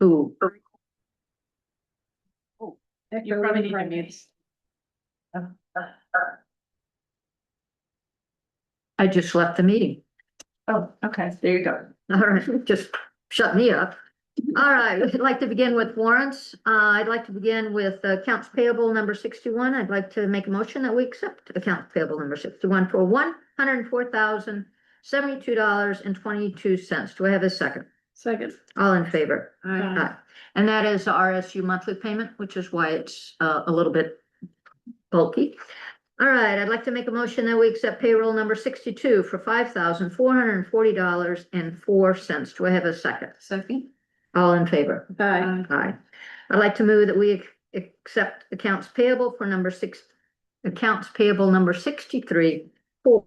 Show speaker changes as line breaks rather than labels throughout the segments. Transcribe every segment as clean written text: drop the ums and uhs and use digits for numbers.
Who?
You probably need to mute.
I just left the meeting.
Oh, okay, there you go.
All right, just shut me up. All right, I'd like to begin with warrants. I'd like to begin with accounts payable number 61. I'd like to make a motion that we accept accounts payable number 61 for $104,072.22. Do I have a second?
Second.
All in favor?
Aye.
And that is the RSU monthly payment, which is why it's a little bit bulky. All right, I'd like to make a motion that we accept payroll number 62 for $5,440.04. Do I have a second?
Second.
All in favor?
Aye.
Aye. I'd like to move that we accept accounts payable number 63 for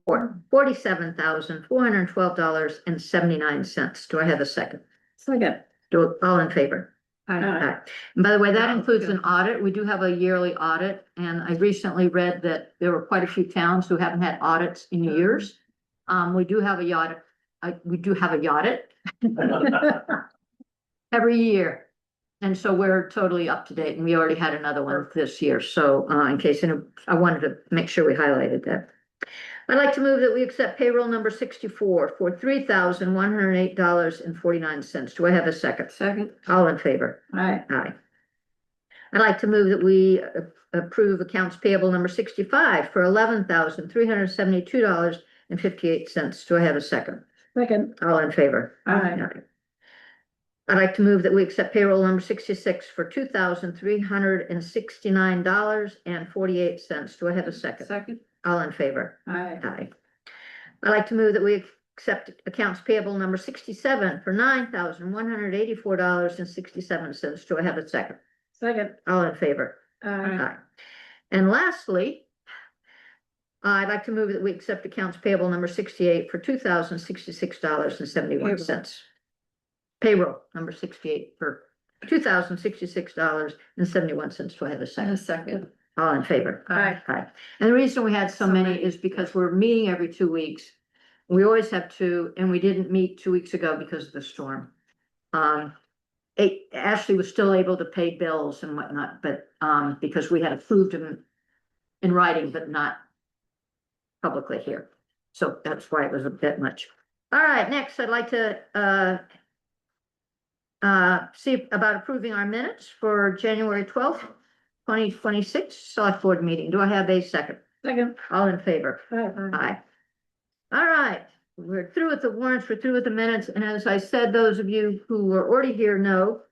$47,412.79. Do I have a second?
Second.
All in favor?
Aye.
And by the way, that includes an audit. We do have a yearly audit, and I recently read that there were quite a few towns who haven't had audits in years. We do have a audit. We do have a audit every year. And so we're totally up to date, and we already had another one this year. So in case, I wanted to make sure we highlighted that. I'd like to move that we accept payroll number 64 for $3,108.49. Do I have a second?
Second.
All in favor?
Aye.
Aye. I'd like to move that we approve accounts payable number 65 for $11,372.58. Do I have a second?
Second.
All in favor?
Aye.
I'd like to move that we accept payroll number 66 for $2,369.48. Do I have a second?
Second.
All in favor?
Aye.
Aye. I'd like to move that we accept accounts payable number 67 for $9,184.67. Do I have a second?
Second.
All in favor?
Aye.
Aye. And lastly, I'd like to move that we accept accounts payable number 68 for $2,066.71. Payroll number 68 for $2,066.71. Do I have a second?
A second.
All in favor?
Aye.
Aye. And the reason we had so many is because we're meeting every 2 weeks. We always have two, and we didn't meet 2 weeks ago because of the storm. Ashley was still able to pay bills and whatnot, but because we had approved them in writing, but not publicly here. So that's why it was a bit much. All right, next, I'd like to see about approving our minutes for January 12th, 2026 select board meeting. Do I have a second?
Second.
All in favor?
Aye.
Aye. All right, we're through with the warrants, we're through with the minutes, and as I said, those of you who were already here know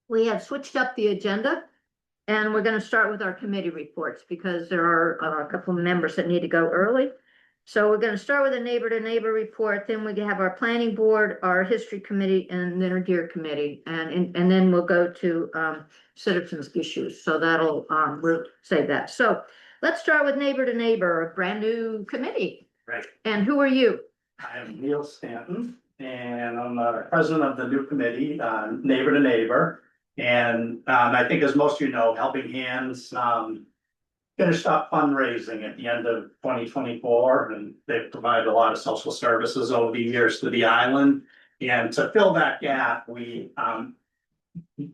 we have switched up the agenda, and we're going to start with our committee reports because there are a couple of members that need to go early. So we're going to start with a neighbor to neighbor report, then we have our planning board, our history committee, and then our deer committee, and then we'll go to citizens issues. So that'll we'll save that. So let's start with neighbor to neighbor, a brand new committee.
Right.
And who are you?
I am Neil Stanton, and I'm the president of the new committee, Neighbor to Neighbor. And I think, as most of you know, Helping Hands finished up fundraising at the end of 2024, and they've provided a lot of social services over the years to the island. And to fill that gap, we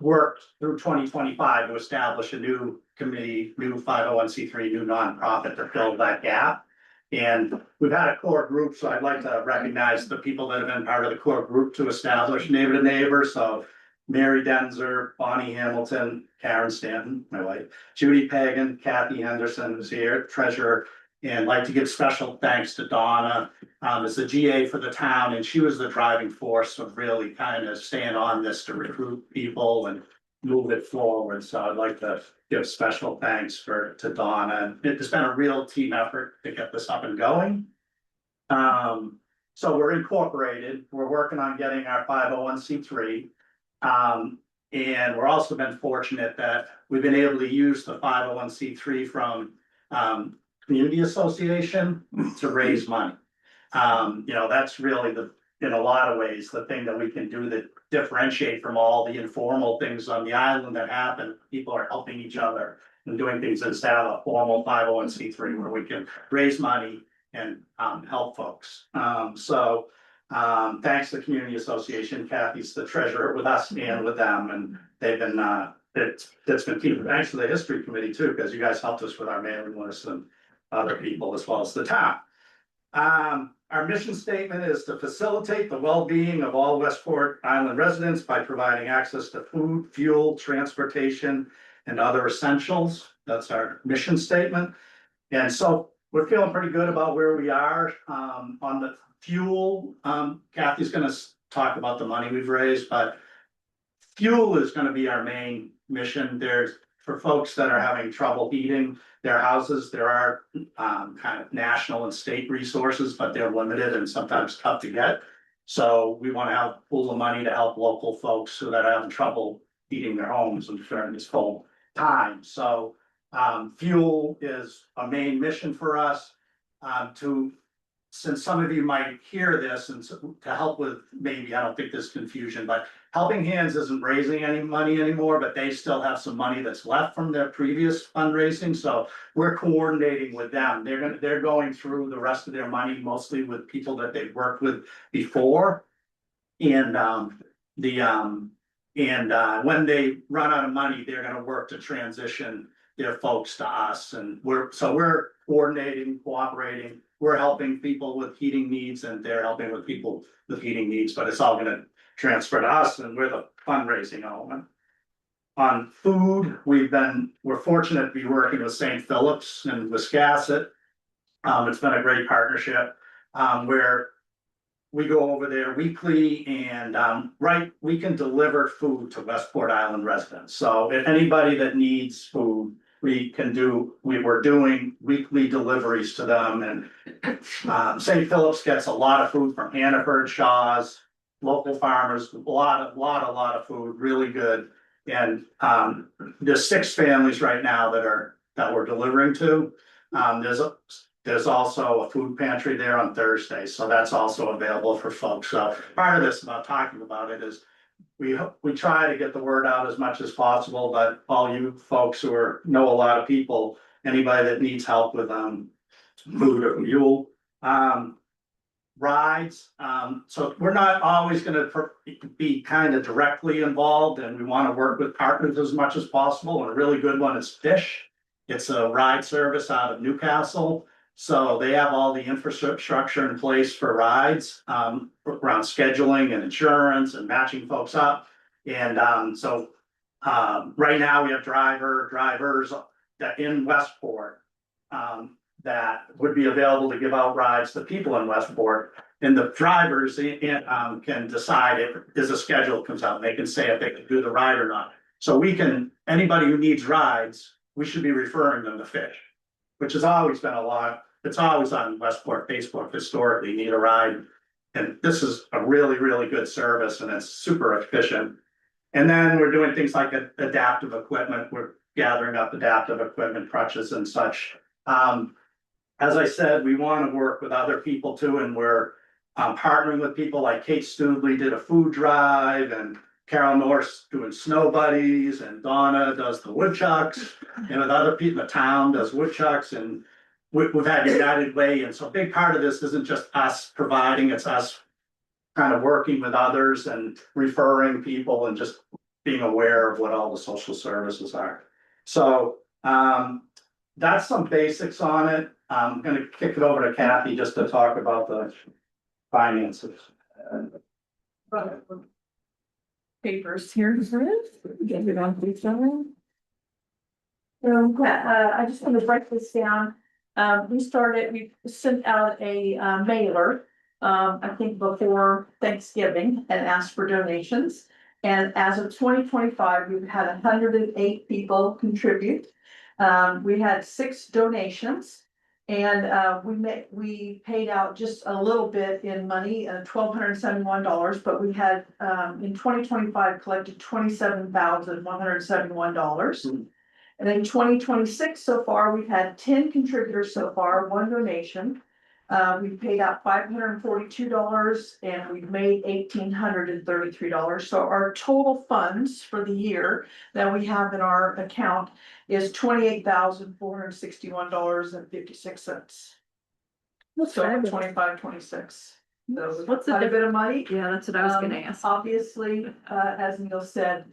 worked through 2025 to establish a new committee, new 501c3, new nonprofit to fill that gap. And we've had a core group, so I'd like to recognize the people that have been part of the core group to establish Neighbor to Neighbor. So Mary Denzer, Bonnie Hamilton, Karen Stanton, my wife, Judy Pagan, Kathy Henderson is here, treasurer, and like to give special thanks to Donna as the GA for the town, and she was the driving force of really kind of staying on this to recruit people and move it forward. So I'd like to give special thanks to Donna. It's been a real team effort to get this up and going. So we're incorporated. We're working on getting our 501c3. And we're also been fortunate that we've been able to use the 501c3 from community association to raise money. That's really in a lot of ways, the thing that we can do that differentiate from all the informal things on the island that happen. People are helping each other and doing things instead of a formal 501c3 where we can raise money and help folks. So Thanks to the Community Association, Kathy's the treasurer with us and with them, and they've been, it's been key. Thanks to the history committee too, because you guys helped us with our mailing list and other people as well as the town. Our mission statement is to facilitate the well-being of all Westport Island residents by providing access to food, fuel, transportation, and other essentials. That's our mission statement. And so we're feeling pretty good about where we are, on the fuel. Kathy's gonna talk about the money we've raised, but fuel is gonna be our main mission. There's, for folks that are having trouble heating their houses, there are kind of national and state resources, but they're limited and sometimes tough to get. So we want to have a pool of money to help local folks who that are having trouble heating their homes during this cold time. So fuel is a main mission for us. Since some of you might hear this, and to help with, maybe, I don't think there's confusion, but Helping Hands isn't raising any money anymore, but they still have some money that's left from their previous fundraising, so we're coordinating with them. They're going through the rest of their money, mostly with people that they've worked with before. And when they run out of money, they're gonna work to transition their folks to us, and we're coordinating, cooperating. We're helping people with heating needs and they're helping with people with heating needs, but it's all gonna transfer to us and we're the fundraising element. On food, we're fortunate to be working with St. Philip's and Wiscasset. It's been a great partnership, where we go over there weekly and, we can deliver food to Westport Island residents. So if anybody that needs food, we're doing weekly deliveries to them, and St. Philip's gets a lot of food from Hannaford, Shaw's, local farmers, a lot of food, really good. And there's 6 families right now that we're delivering to. There's also a food pantry there on Thursday, so that's also available for folks. So part of this about talking about it is we try to get the word out as much as possible, but all you folks who know a lot of people, anybody that needs help with food or fuel, rides. So we're not always gonna be kind of directly involved, and we want to work with partners as much as possible. And a really good one is Fish. It's a ride service out of Newcastle. So they have all the infrastructure in place for rides, around scheduling and insurance and matching folks up. And right now we have drivers that in Westport that would be available to give out rides to people in Westport. And the drivers can decide if a schedule comes out, they can say if they can do the ride or not. So anybody who needs rides, we should be referring them to Fish, which has always been it's always on Westport Facebook historically, need a ride. And this is a really, really good service and it's super efficient. And then we're doing things like adaptive equipment. We're gathering up adaptive equipment, crutches and such. As I said, we want to work with other people too, and we're partnering with people like Kate Studley did a food drive, and Carol Norse doing snow buddies, and Donna does the woodchucks, and with other people, the town does woodchucks, and we've had United Way. And so a big part of this isn't just us providing, it's us kind of working with others and referring people and just being aware of what all the social services are. So that's some basics on it. I'm gonna kick it over to Kathy just to talk about the finances.
Papers here. Get it on each other.
So, I just want to break this down. We sent out a mailer, I think before Thanksgiving, and asked for donations. And as of 2025, we've had 108 people contribute. We had 6 donations. And we paid out just a little bit in money, $1,271, but we had in 2025 collected $27,171. And in 2026 so far, we've had 10 contributors so far, 1 donation. We've paid out $542 and we've made $1,833. So our total funds for the year that we have in our account is $28,461.56. So 25, 26. So
What's the
quite a bit of money.
Yeah, that's what I was gonna ask.
Obviously, as Neil said,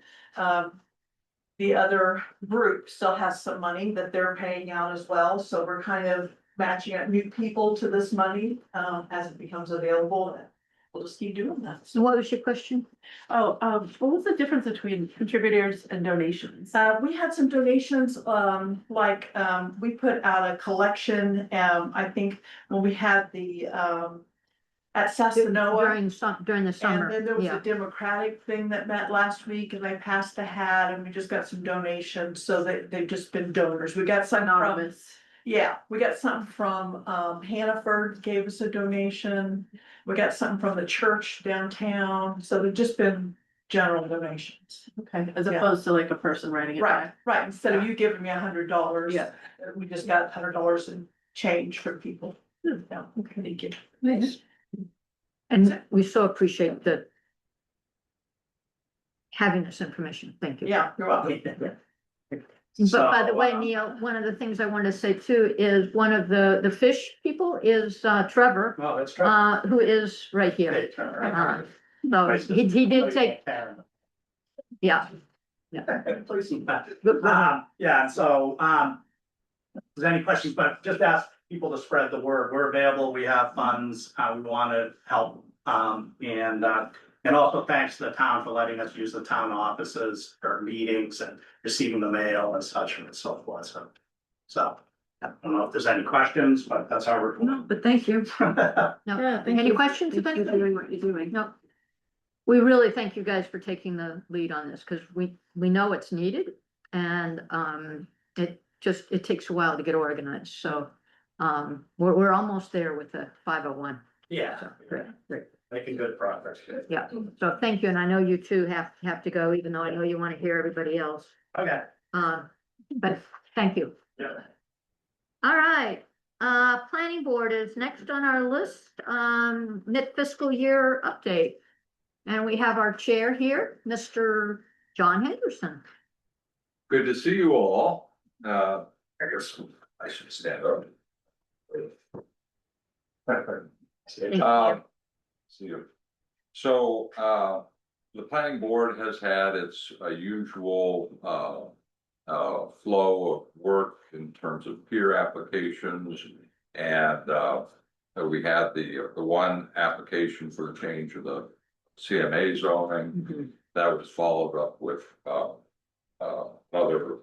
the other group still has some money that they're paying out as well, so we're kind of matching up new people to this money, as it becomes available. We'll just keep doing that.
So what was your question?
Oh, what was the difference between contributors and donations?
We had some donations, we put out a collection, I think when we had the, at Sasanoa.
During the summer,
And then there was a
yeah.
Democratic thing that met last week and they passed a hat and we just got some donations, so they've just been donors. We got some from,
Anonymous.
yeah, we got something from, Hannaford gave us a donation. We got something from the church downtown, so they've just been general donations.
Okay, as
Yeah.
opposed to like a person writing it
Right,
back.
right, instead of you giving me $100.
Yeah.
We just got $100 in change from people. Yeah, okay, thank you.
Nice.
And we so appreciate the having this information. Thank you.
Yeah, you're welcome.
But by the
So,
way, Neil, one of the things I wanted to say too is one of the fish people is Trevor,
Well, that's true.
who is right here.
Hey, Trevor.
So he did take, yeah.
Please.
Good.
Yeah, so, if there's any questions, but just ask people to spread the word. We're available. We have funds. We want to help. And also thanks to the town for letting us use the town offices for meetings and receiving the mail and such and so forth. So I don't know if there's any questions, but that's our report.
No, but thank you. No,
Yeah, thank
any
you.
questions?
Thank you for doing what you're doing.
No. We really thank you guys for taking the lead on this, because we know it's needed, and it takes a while to get organized, so we're almost there with the 501.
Yeah,
So, great, great.
making good progress.
Yeah, so thank you, and I know you two have to go, even though I know you want to hear everybody else.
Okay.
But thank you.
Yeah.
All right, planning board is next on our list, mid fiscal year update. And we have our chair here, Mr. John Henderson.
Good to see you all. I guess I should stand up.
Thank you.
See you. So, the planning board has had its usual, flow of work in terms of peer applications. And, we had the one application for the change of the CMA zoning. That was followed up with, another,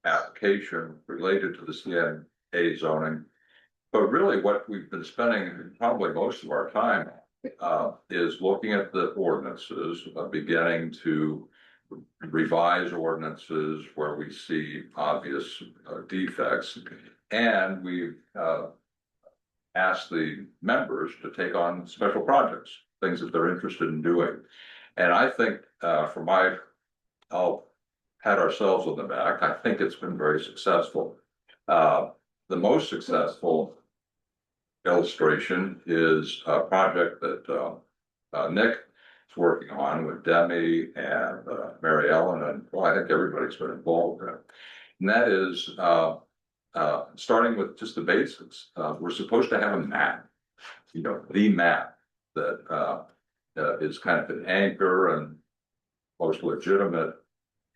application related to the CMA zoning. But really what we've been spending probably most of our time, is looking at the ordinances, beginning to revise ordinances where we see obvious defects. And we've, ask the members to take on special projects, things that they're interested in doing. And I think, I'll pat ourselves on the back. I think it's been very successful. The most successful illustration is a project that, Nick is working on with Demi and, Mary Ellen, and well, I think everybody's been involved in it. And that is, starting with just the basics, we're supposed to have a map, the map that is kind of an anchor and most legitimate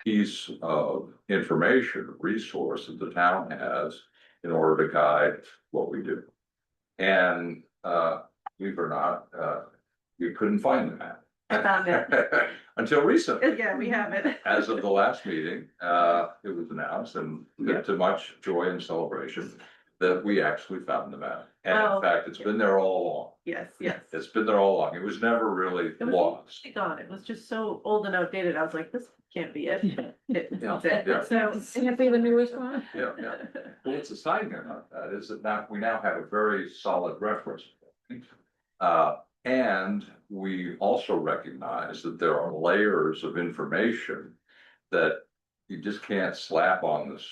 piece of information, resource that the town has in order to guide what we do. And believe it or not, we couldn't find the map.
I found it.
Until recently.
Yeah, we have it.
As of the last meeting, it was announced, and to much joy and celebration, that we actually found the map. And
Oh.
in fact, it's been there all along.
Yes, yes.
It's been there all along. It was never really
It was
lost.
actually gone. It was just so old and outdated. I was like, this can't be it.
Yeah,
It-
yeah.
So, can't be the newest one?
Yeah, yeah. Well, what's exciting about that is that now, we now have a very solid reference. And we also recognize that there are layers of information that you just can't slap on this,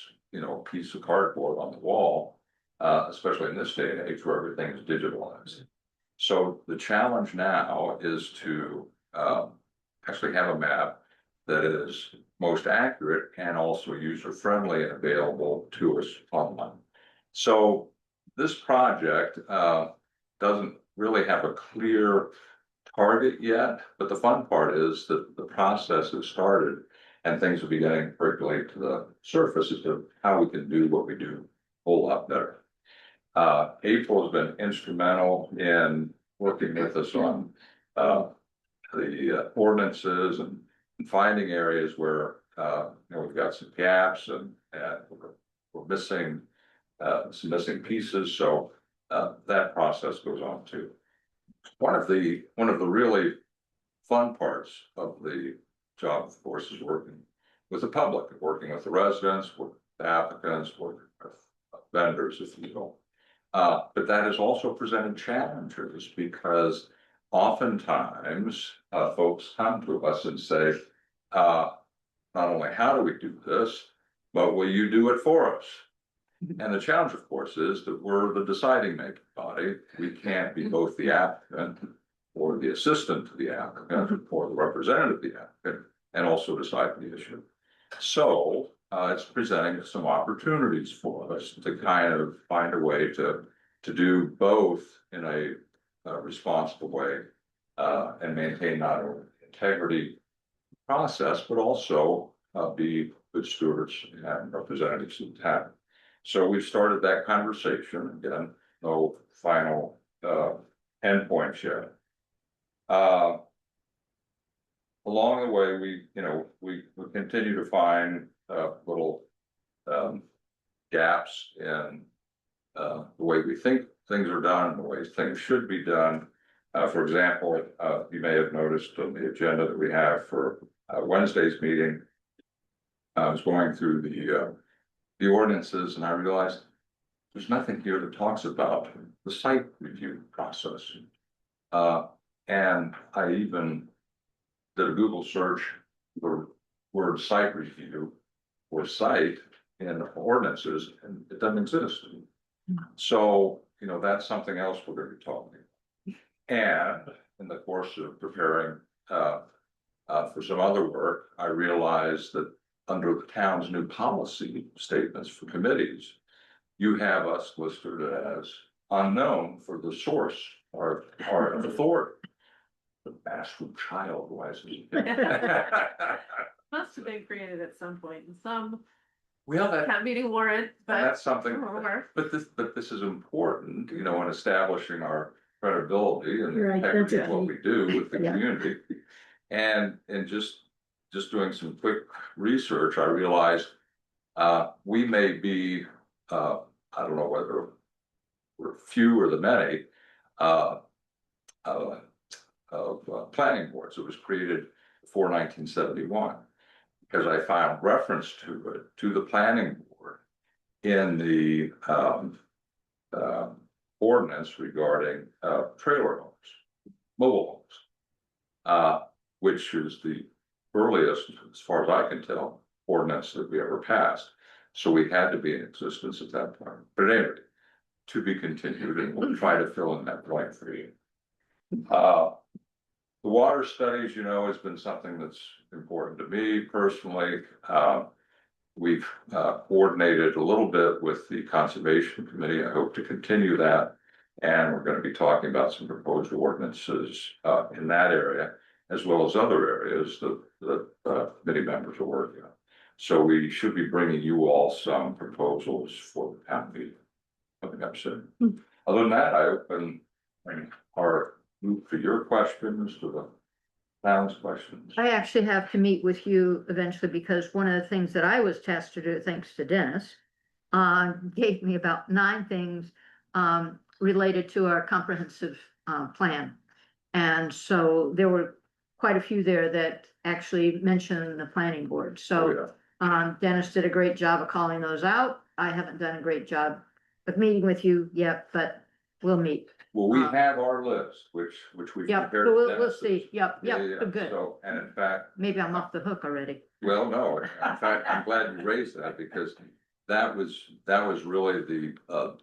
piece of cardboard on the wall, especially in this day and age where everything is digitalized. So the challenge now is to actually have a map that is most accurate and also user-friendly and available to us online. So this project doesn't really have a clear target yet, but the fun part is that the process has started and things are beginning to percolate to the surface as to how we can do what we do a whole lot better. April has been instrumental in working with us on the ordinances and finding areas where we've got some gaps and we're missing some missing pieces. So that process goes on too. One of the really fun parts of the job, of course, is working with the public, working with the residents, with the applicants, working with vendors, if you will. But that has also presented challenges because oftentimes folks come to us and say, not only how do we do this, but will you do it for us? And the challenge, of course, is that we're the deciding making body. We can't be both the applicant or the assistant to the applicant or the representative of the applicant and also decide the issue. So it's presenting some opportunities for us to kind of find a way to do both in a responsible way and maintain not only integrity process, but also be good stewards and representatives of the town. So we've started that conversation. Again, no final endpoints yet. Along the way, we continue to find little gaps in the way we think things are done and the way things should be done. For example, you may have noticed on the agenda that we have for Wednesday's meeting, I was going through the ordinances and I realized there's nothing here that talks about the site review process. And I even did a Google search for word site review or site in ordinances, and it doesn't exist. So, that's something else we're going to be talking about. And in the course of preparing for some other work, I realized that under the town's new policy statements for committees, you have us listed as unknown for the source or authority. The bastard child wisely.
Must have been created at some point in some
Well,
town meeting warrant, but.
that's something, but this is important, in establishing our credibility and
Your
integrity of
identity.
what we do with the
Yeah.
community. And just doing some quick research, I realized we may be, I don't know whether we're few or the many, of planning boards. It was created before 1971 because I found reference to it, to the planning board in the ordinance regarding trailer homes, mobile homes, which is the earliest, as far as I can tell, ordinance that we ever passed. So we had to be in existence at that point. But anyway, to be continued, and we'll try to fill in that blank for you. The water studies, has been something that's important to me personally. We've coordinated a little bit with the Conservation Committee. I hope to continue that. And we're going to be talking about some proposed ordinances in that area, as well as other areas that committee members are working on. So we should be bringing you all some proposals for the town meeting coming up soon. Other than that, I open our move to your questions, to the town's questions.
I actually have to meet with you eventually because one of the things that I was tasked to do, thanks to Dennis, gave me about 9 things related to our comprehensive plan. And so there were quite a few there that actually mentioned the planning board. So Dennis did a great job of calling those out. I haven't done a great job of meeting with you yet, but we'll meet.
Well, we have our list, which we've
Yep,
prepared.
so we'll see. Yep,
Yeah,
good.
So, and in fact,
Maybe I'm off the hook already.
well, no, in fact, I'm glad you raised that because that was really the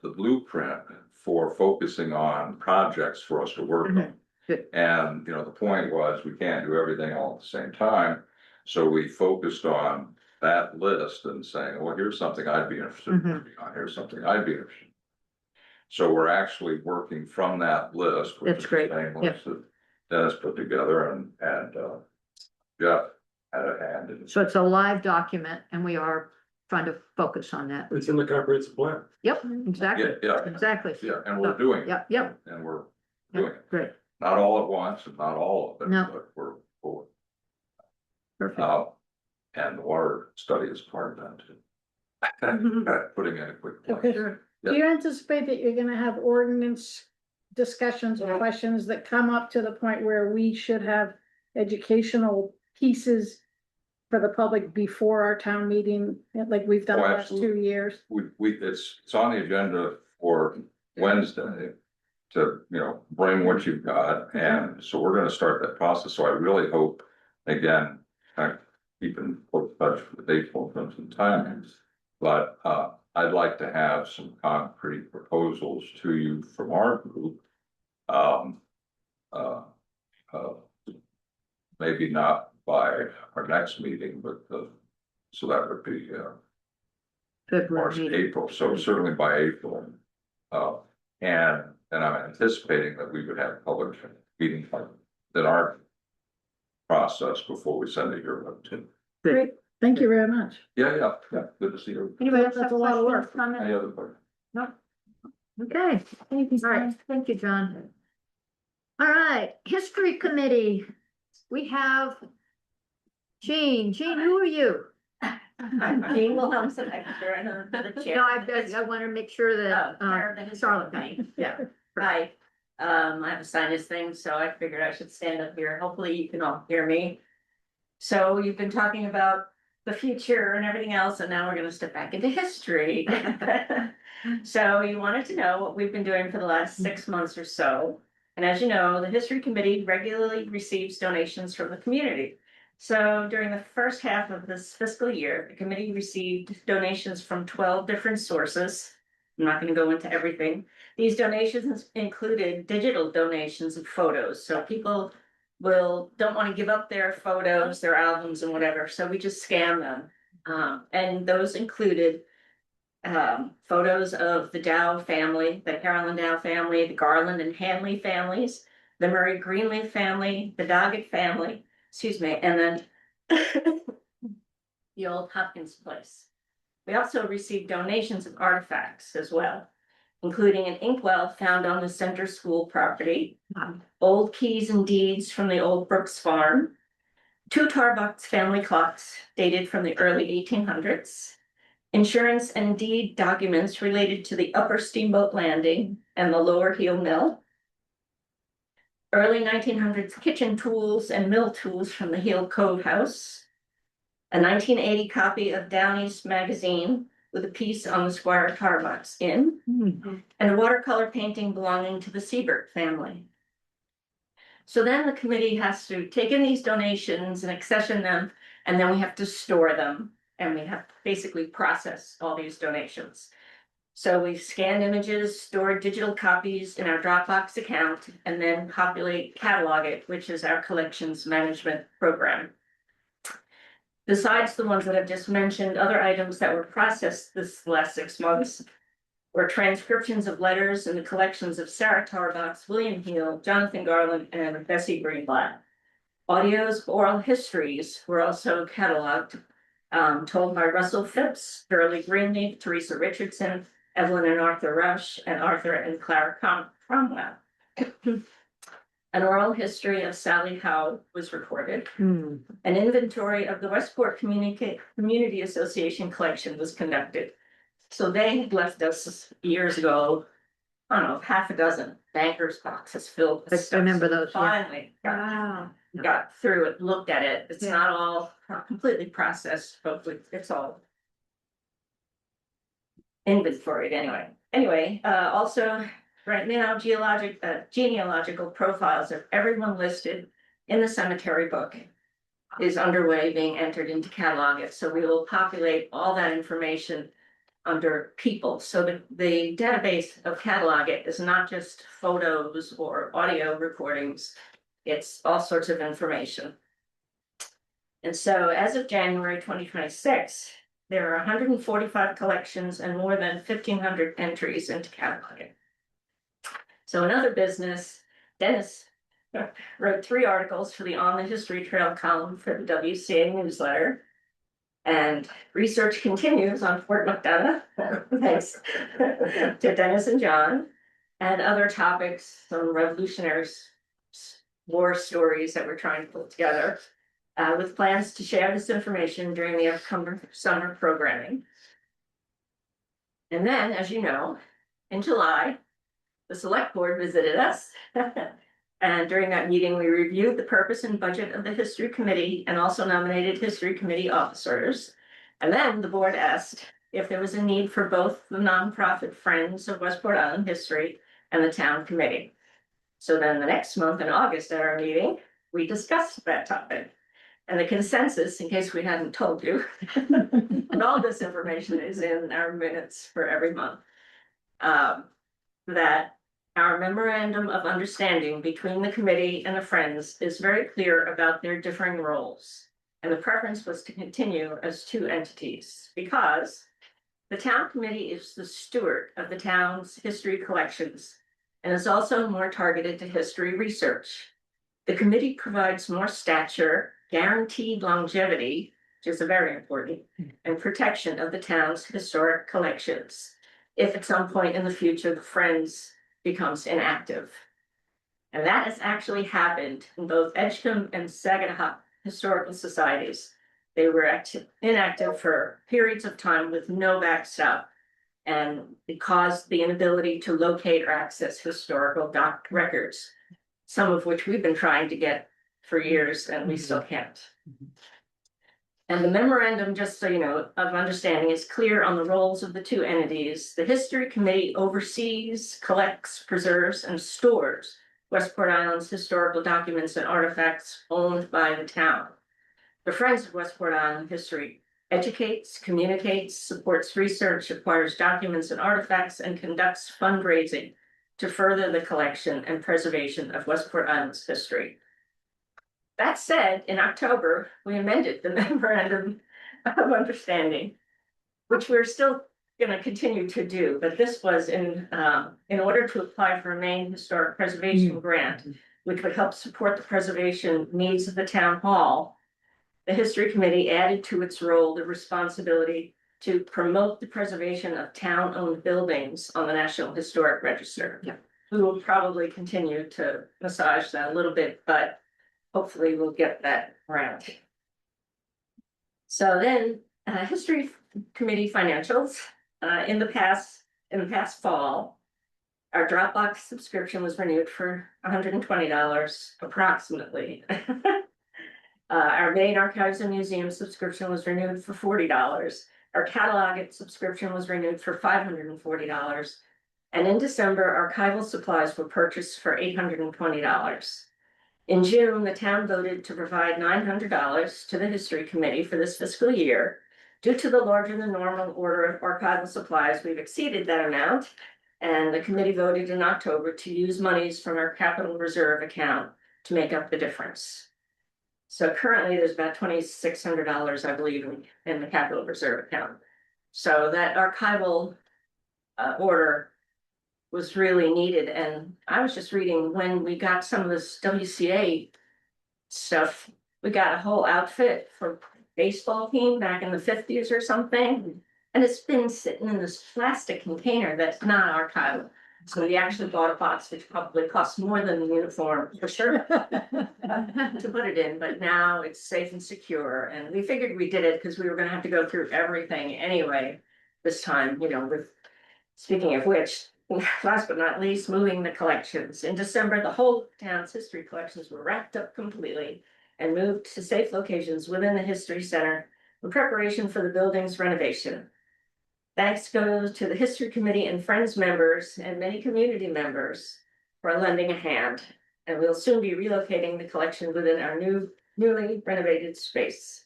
blueprint for focusing on projects for us to work on.
Good.
And, the point was we can't do everything all at the same time. So we focused on that list and saying, well, here's something I'd be interested in working on. Here's something I'd be interested in. So we're actually working from that list. which
That's
is
great,
the same
yeah.
list that Dennis put together and Jeff had a hand in it.
So it's a live document and we are trying to focus on that.
It's in the comprehensive plan.
Yep, exactly,
Yeah,
exactly.
yeah, and we're doing it.
Yep, yep,
And we're doing
yep,
it.
great,
Not all at once and not all of it,
No.
but we're forward.
perfect.
And the water study is part of that too. Putting in a quick. plan.
Okay.
Sure.
Do you anticipate that you're gonna have ordinance discussions or questions that come up to the point where we should have educational pieces for the public before our town meeting, like we've done
Oh,
the last
absolutely.
2 years?
It's on the agenda for Wednesday to, bring what you've got. And so we're gonna start that process. So I really hope, again, kind of keeping close touch with the date terms and timings. But, I'd like to have some concrete proposals to you from our group. Maybe not by our next meeting, but so that would be,
February
March,
meeting.
April, so certainly by April. And I'm anticipating that we would have public meeting in our process before we send it your way too.
Great, thank you very much.
Yeah, good to see you.
Anybody else
That's
have
a lot of
questions,
work.
comments?
Any other questions?
No? Okay, all right, thank you, John. All right, History Committee, we have Jean, who are you?
I'm Jean Wilhelmsen, I'm the chair.
No, I want to make sure that,
Chair of the History
Charlotte.
Committee. Yeah, hi. I have a sinus thing, so I figured I should stand up here. Hopefully you can all hear me. So you've been talking about the future and everything else, and now we're gonna step back into history. So you wanted to know what we've been doing for the last 6 months or so. And as you know, the History Committee regularly receives donations from the community. So during the first half of this fiscal year, the committee received donations from 12 different sources. I'm not gonna go into everything. These donations included digital donations of photos, so people don't want to give up their photos, their albums and whatever, so we just scan them. And those included photos of the Dow family, the Carolyn Dow family, the Garland and Hanley families, the Murray Greenleaf family, the Doggett family, and then the old Hopkins place. We also received donations of artifacts as well, including an inkwell found on the center school property, old keys and deeds from the old Brooks farm, 2 Tarbucks family clocks dated from the early 1800s, insurance and deed documents related to the upper steamboat landing and the lower heel mill, early 1900s kitchen tools and mill tools from the Heel Cove House, a 1980 copy of Downey's magazine with a piece on the Squire Tarbuck's Inn, and a watercolor painting belonging to the Siebert family. So then the committee has to take in these donations and accession them, and then we have to store them, and we have to basically process all these donations. So we scan images, store digital copies in our Dropbox account, and then catalog it, which is our collections management program. Besides the ones that I've just mentioned, other items that were processed this last 6 months were transcriptions of letters in the collections of Sarah Tarbox, William Heel, Jonathan Garland, and Bessie Greenblatt. Audios of oral histories were also cataloged, told by Russell Phipps, Shirley Greenleaf, Teresa Richardson, Evelyn and Arthur Rush, and Arthur and Clara Cromwell. An oral history of Sally Howe was recorded. An inventory of the Westport Community Association collection was conducted. So they had left us years ago, I don't know, 6 bankers boxes filled with
I
stuff.
remember those, yeah.
Finally got through it, looked at it. It's
Yeah.
not all completely processed, but it's all inventoried anyway. Also, right now, genealogical profiles of everyone listed in the cemetery book is underway, being entered into catalog it. So we will populate all that information under people. So the database of catalog it is not just photos or audio recordings. It's all sorts of information. And so as of January 2026, there are 145 collections and more than 1,500 entries into cataloging. So in other business, Dennis wrote 3 articles for the On the History Trail column for the WCA newsletter. And research continues on Fort McDonough, thanks to Dennis and John, and other topics, some Revolutionary War stories that we're trying to put together, with plans to share this information during the upcoming summer programming. And then, as you know, in July, the select board visited us. And during that meeting, we reviewed the purpose and budget of the history committee and also nominated history committee officers. And then the board asked if there was a need for both the nonprofit Friends of Westport Island History and the town committee. So then the next month in August at our meeting, we discussed that topic. And the consensus, in case we hadn't told you, and all this information is in our minutes for every month, that our memorandum of understanding between the committee and the Friends is very clear about their differing roles. And the preference was to continue as 2 entities because the town committee is the steward of the town's history collections and is also more targeted to history research. The committee provides more stature, guaranteed longevity, which is very important, and protection of the town's historic collections. If at some point in the future, the Friends becomes inactive. And that has actually happened in both Edgecombe and Saginaw historical societies. They were inactive for periods of time with no backstop, and it caused the inability to locate or access historical records, some of which we've been trying to get for years and we still can't. And the memorandum, just so you know, of understanding is clear on the roles of the 2 entities. The history committee oversees, collects, preserves, and stores Westport Island's historical documents and artifacts owned by the town. The Friends of Westport Island History educates, communicates, supports research, acquires documents and artifacts, and conducts fundraising to further the collection and preservation of Westport Island's history. That said, in October, we amended the memorandum of understanding, which we're still going to continue to do, but this was in order to apply for a Maine Historic Preservation Grant, which would help support the preservation needs of the town hall. The History Committee added to its role the responsibility to promote the preservation of town-owned buildings on the National Historic Register.
Yeah.
We will probably continue to massage that a little bit, but hopefully we'll get that around. So then, History Committee financials, in the past fall, our Dropbox subscription was renewed for $120 approximately. Our Maine Archives and Museums subscription was renewed for $40. Our Catalog subscription was renewed for $540. And in December, archival supplies were purchased for $820. In June, the town voted to provide $900 to the History Committee for this fiscal year. Due to the larger than normal order of archival supplies, we've exceeded that amount, and the committee voted in October to use monies from our capital reserve account to make up the difference. So currently, there's about $2,600, I believe, in the capital reserve account. So that archival order was really needed. And I was just reading when we got some of this WCA stuff, we got a whole outfit for baseball team back in the 50s or something. And it's been sitting in this plastic container that's not archival. So we actually bought a box, which probably costs more than the uniform for sure to put it in, but now it's safe and secure. And we figured we did it because we were going to have to go through everything anyway this time, you know, with, speaking of which, last but not least, moving the collections. In December, the whole town's history collections were wrapped up completely and moved to safe locations within the History Center in preparation for the building's renovation. Thanks goes to the History Committee and Friends members and many community members for lending a hand. And we'll soon be relocating the collection within our newly renovated space.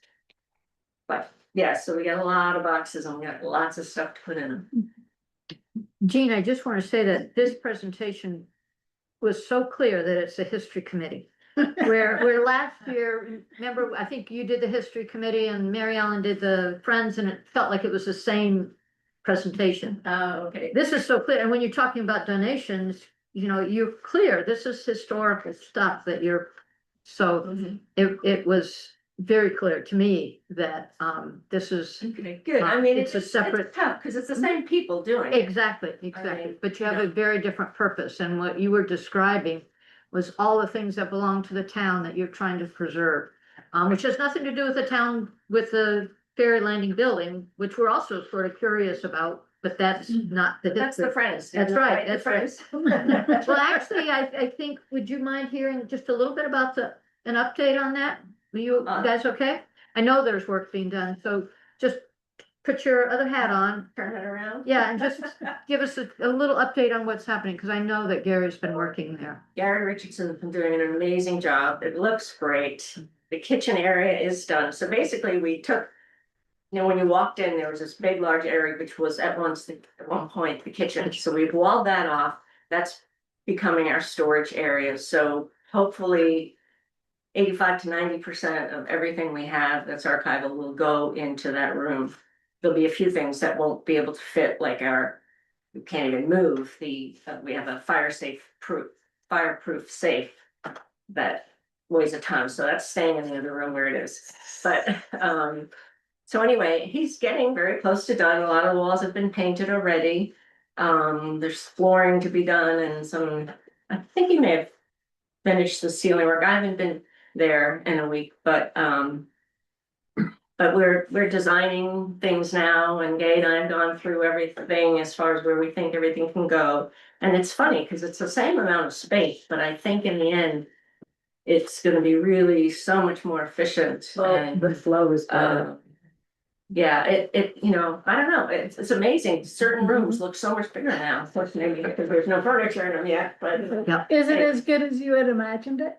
But yeah, so we got a lot of boxes and we got lots of stuff to put in them.
Jean, I just want to say that this presentation was so clear that it's a history committee. Where last year, remember, I think you did the history committee and Mary Ellen did the Friends, and it felt like it was the same presentation.
Oh, okay.
This is so clear, and when you're talking about donations, you know, you're clear, this is historical stuff that you're, so
Mhm.
it was very clear to me that, this is.
Okay, good. I mean,
It's a separate-
tough because it's the same people doing it.
Exactly, exactly,
mean,
but you have a very different purpose, and what you were describing was all the things that belong to the town that you're trying to preserve. Which has nothing to do with the town, with the ferry landing building, which we're also sort of curious about, but that's not the.
That's the friends.
That's right,
The
that's right.
friends.
Well, actually, I think, would you mind hearing just a little bit about an update on that? Are you guys okay? I know there's work being done, so just put your other hat on.
Turn it around.
Yeah, and just give us a little update on what's happening, because I know that Gary's been working there.
Gary Richardson's been doing an amazing job. It looks great. The kitchen area is done. So basically we took, you know, when you walked in, there was this big, large area, which was at one point, the kitchen. So we've walled that off. That's becoming our storage area. So hopefully 85 to 90% of everything we have that's archival will go into that room. There'll be a few things that won't be able to fit, like we can't even move we have a fireproof safe that weighs a ton, so that's staying in the other room where it is. But, so anyway, he's getting very close to done. A lot of the walls have been painted already. There's flooring to be done and I think he may have finished the ceiling work. I haven't been there in a week, but we're designing things now, and Gay and I have gone through everything as far as where we think everything can go. And it's funny because it's the same amount of space, but I think in the end, it's gonna be really so much more efficient. And
The flow is better.
yeah, you know, I don't know, it's amazing. Certain rooms look so much bigger now, fortunately, because there's no furniture in them yet, but.
Is it as good as you had imagined it?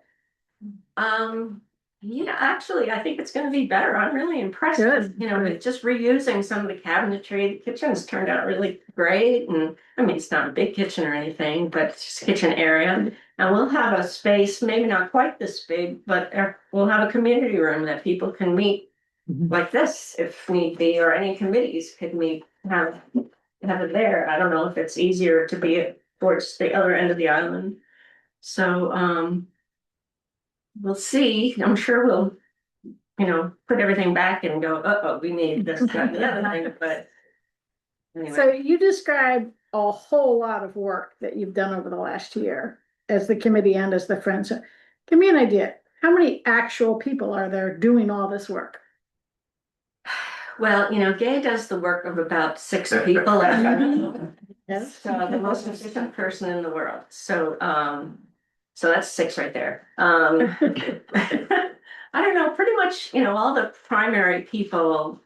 Yeah, actually, I think it's gonna be better. I'm really impressed with,
Good,
you know, with just reusing some of the cabinetry. The kitchen's turned out really great, and I mean, it's not a big kitchen or anything, but it's just kitchen area. And we'll have a space, maybe not quite this big, but we'll have a community room that people can meet like this if need be, or any committees could meet, have it there. I don't know if it's easier to be towards the other end of the island. So, we'll see. I'm sure we'll, you know, put everything back and go, oh, we need this, that, and the other thing, but.
So
Anyway,
you described a whole lot of work that you've done over the last year as the committee and as the friends. Give me an idea. How many actual people are there doing all this work?
well, you know, Gay does the work of about 6 people.
Yes.
So the most efficient person in the world. So that's 6 right there. I don't know, pretty much, you know, all the primary people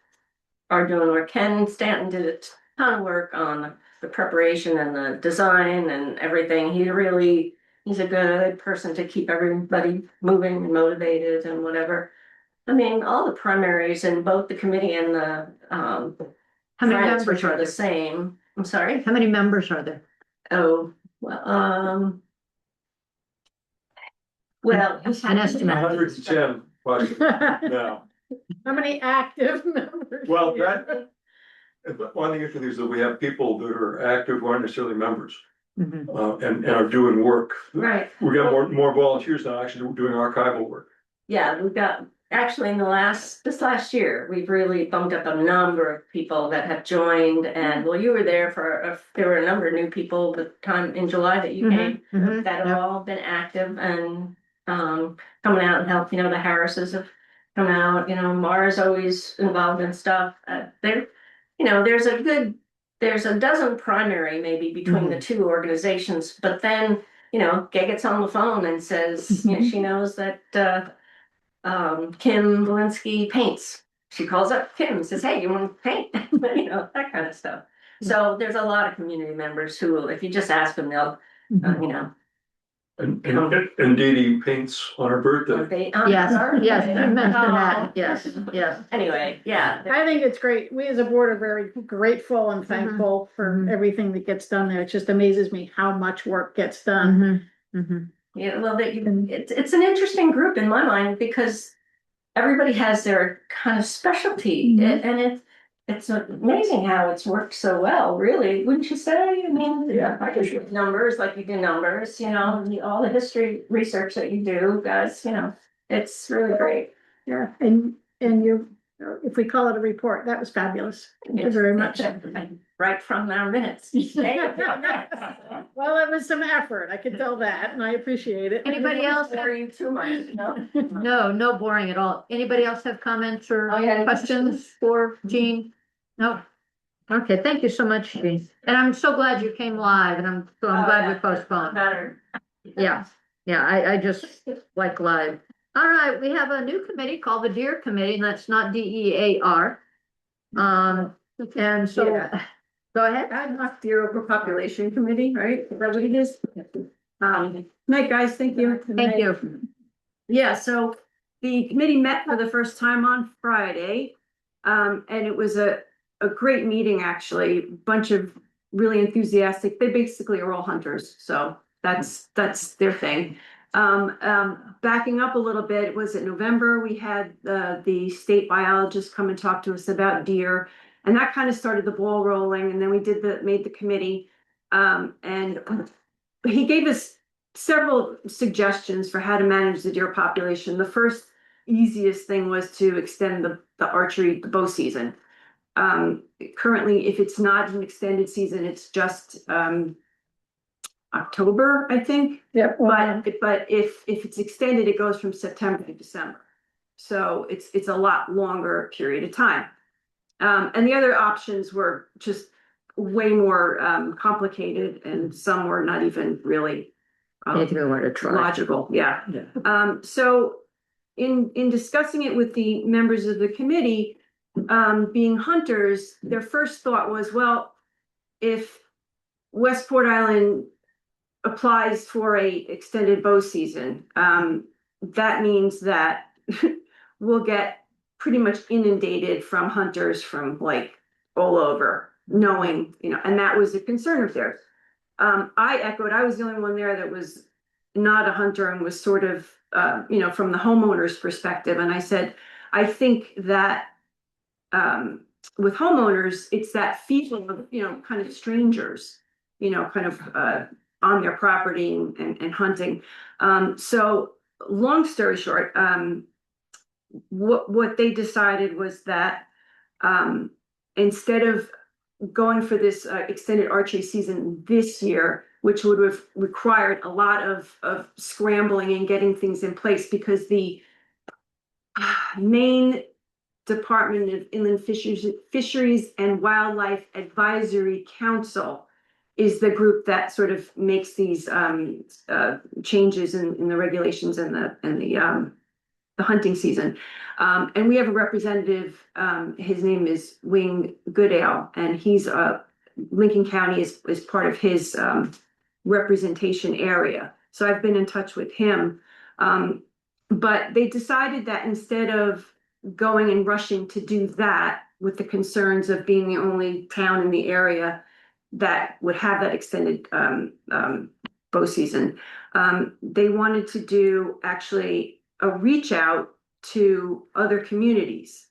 are doing work. Ken Stanton did a ton of work on the preparation and the design and everything. He's a good person to keep everybody moving and motivated and whatever. I mean, all the primaries in both the committee and the
How many
friends,
members
which
are
are the
there?
same. I'm sorry.
How many members are there?
Oh, well,
An estimate.
110, but no.
How many active members?
Well, one thing interesting is that we have people that are active who aren't necessarily members,
Mhm.
and are doing work.
right.
We got more volunteers now actually doing archival work.
Yeah, we've got, actually in this last year, we've really bumped up a number of people that have joined, and well, you were there there were a number of new people the time in July that you came,
Mhm.
that have all been active and, coming out and help, you know, the Harrises have come out, you know, Mara's always involved in stuff, you know, there's a dozen primary maybe between the two organizations, but then, you know, Gay gets on the phone and says, you know, she knows that, Kim Valinsky paints. She calls up Kim and says, hey, you want to paint? You know, that kind of stuff. So there's a lot of community members who, if you just ask them, they'll, you know.
And Dee Dee paints on her birthday.
Yes, yes, you mentioned that, yes, yes.
Anyway, yeah.
I think it's great. We as a board are very grateful and thankful for
Mhm.
everything that gets done there. It just amazes me how much work gets done.
Mhm. Mhm.
Yeah, well, it's an interesting group in my mind because everybody has their kind of specialty,
Mhm.
and it's amazing how it's worked so well, really, wouldn't you say? I mean,
Yeah.
I just with numbers, like you do numbers, you know, all the history research that you do, guys, you know, it's really great.
Yeah, and you, if we call it a report, that was fabulous. Thank you very much.
Right from our minutes.
Well, it was some effort, I can tell that, and I appreciate it.
Anybody else?
Bore you too much, no?
No, no boring at all. Anybody else have comments or
Oh, yeah, any
questions for Jean? No? Okay, thank you so much, Jean. And I'm so glad you came live and I'm glad we postponed.
Better.
Yeah, yeah, I just like live. All right, we have a new committee called the Deer Committee, and that's not DEAR. And so,
Yeah.
go ahead.
Ad hoc Deer Overpopulation Committee, right? Is that what it is? Night, guys, thank you.
Thank you.
Yeah, so the committee met for the first time on Friday. And it was a great meeting, actually, bunch of really enthusiastic, they basically are all hunters, so that's their thing. Backing up a little bit, it was in November, we had the state biologist come and talk to us about deer. And that kind of started the ball rolling, and then we made the committee. And he gave us several suggestions for how to manage the deer population. The first easiest thing was to extend the archery, the bow season. Currently, if it's not an extended season, it's just October, I think.
Yeah, well,
But if it's extended, it goes from September to December. So it's a lot longer period of time. And the other options were just way more complicated, and some were not even really
Anything we want to try.
logical, yeah. So in discussing it with the members of the committee, being hunters, their first thought was, well, if Westport Island applies for a extended bow season, that means that we'll get pretty much inundated from hunters from like all over, knowing, and that was a concern of theirs. I echoed, I was the only one there that was not a hunter and was sort of, from the homeowner's perspective. And I said, I think that with homeowners, it's that feeling of, kind of strangers, kind of on their property and hunting. So long story short, what they decided was that instead of going for this extended archery season this year, which would have required a lot of scrambling and getting things in place, because the Maine Department of Inland Fisheries and Wildlife Advisory Council is the group that sort of makes these changes in the regulations and the hunting season. And we have a representative, his name is Wing Goodale, and he's Lincoln County is part of his representation area. So I've been in touch with him. But they decided that instead of going and rushing to do that, with the concerns of being the only town in the area that would have that extended bow season, they wanted to do actually a reach out to other communities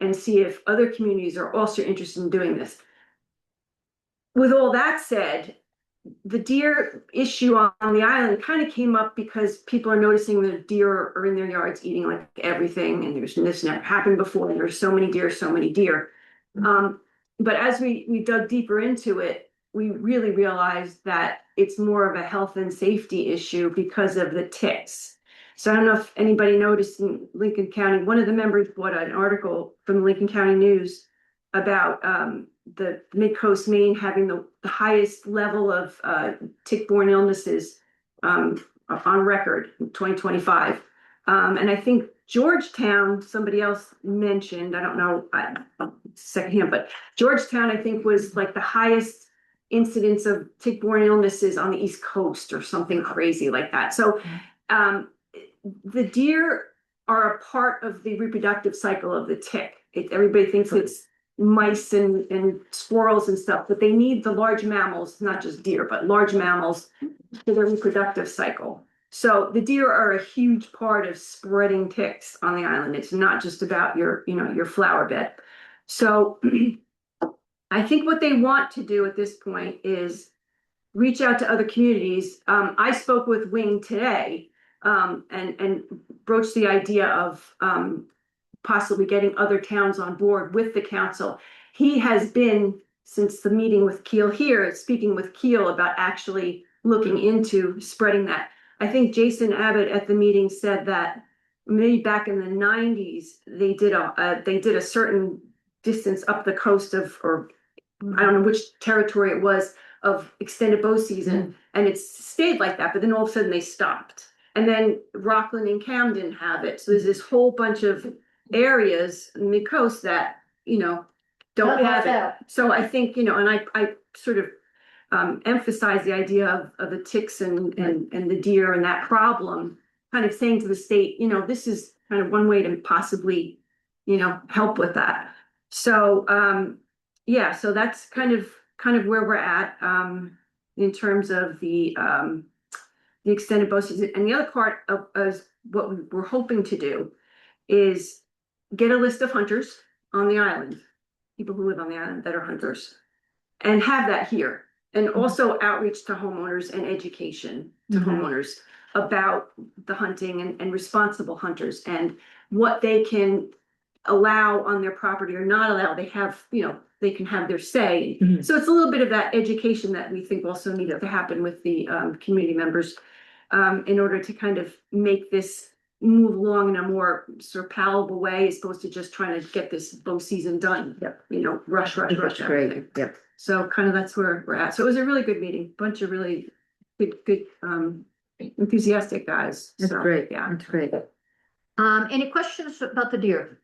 and see if other communities are also interested in doing this. With all that said, the deer issue on the island kind of came up because people are noticing that deer are in their yards eating like everything, and this never happened before, and there's so many deer. But as we dug deeper into it, we really realized that it's more of a health and safety issue because of the ticks. So I don't know if anybody noticed in Lincoln County, one of the members brought an article from the Lincoln County News about the Mid-Coast Maine having the highest level of tick-borne illnesses on record in 2025. And I think Georgetown, somebody else mentioned, I don't know, secondhand, but Georgetown, I think, was like the highest incidence of tick-borne illnesses on the East Coast or something crazy like that. So the deer are a part of the reproductive cycle of the tick. Everybody thinks it's mice and squirrels and stuff, but they need the large mammals, not just deer, but large mammals for their reproductive cycle. So the deer are a huge part of spreading ticks on the island. It's not just about your flower bed. So I think what they want to do at this point is reach out to other communities. I spoke with Wing today, and broached the idea of, possibly getting other towns on board with the council. He has been, since the meeting with Keel here, speaking with Keel about actually looking into spreading that. I think Jason Abbott at the meeting said that maybe back in the nineties, they did a certain distance up the coast of, or I don't know which territory it was, of extended bow season, and it's stayed like that, but then all of a sudden they stopped. And then Rockland and Camden have it, so there's this whole bunch of areas in the coast that, don't have it. So I think, and I sort of emphasize the idea of the ticks and the deer and that problem, kind of saying to the state, this is kind of one way to possibly, help with that. So, yeah, so that's kind of where we're at, in terms of the extended bow season. And the other part of what we're hoping to do is get a list of hunters on the island, people who live on the island that are hunters, and have that here. And also outreach to homeowners and education to homeowners about the hunting and responsible hunters and what they can allow on their property or not allow. They have, they can have their say. So it's a little bit of that education that we think also needed to happen with the community members, in order to kind of make this move along in a more sort of palatable way, as opposed to just trying to get this bow season done.
Yep.
Rush.
That's great,
everything.
yep.
So kind of that's where we're at. So it was a really good meeting, bunch of really good, enthusiastic guys.
That's
So,
great,
Yeah.
that's great. Any questions about the deer?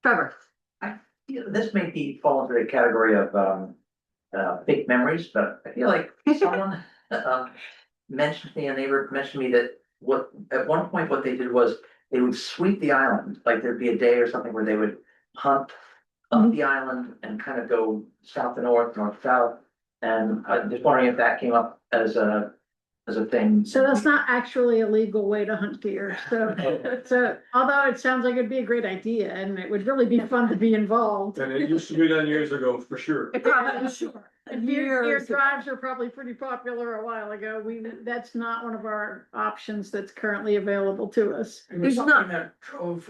Trevor?
This may fall into the category of big memories, but I feel like someone mentioned to me, a neighbor mentioned to me that at one point what they did was they would sweep the island, like there'd be a day or something where they would hunt up the island and kind of go south to north, north to south. And I'm just wondering if that came up as a thing.
So that's not actually a legal way to hunt deer, so although it sounds like it'd be a great idea and it would really be fun to be involved.
And it used to be done years ago, for sure.
It probably
Sure. Deer drives are probably pretty popular a while ago. That's not one of our options that's currently available to us.
It was
There's not-
something that drove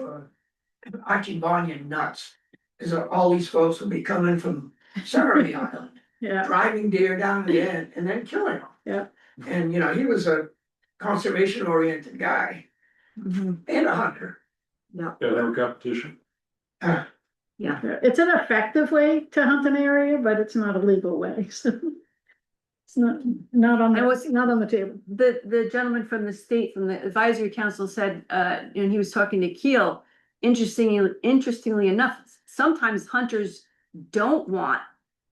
Archie Bonyan nuts, is that all these folks would be coming from center of the island,
Yeah,
driving deer down the end and then killing them.
Yeah.
And he was a conservation oriented guy and a hunter.
Yeah, no competition.
it's an effective way to hunt an area, but it's not a legal way, so. It's not on,
And what's-
not on the table.
The gentleman from the state, from the advisory council said, and he was talking to Keel, interestingly enough, sometimes hunters don't want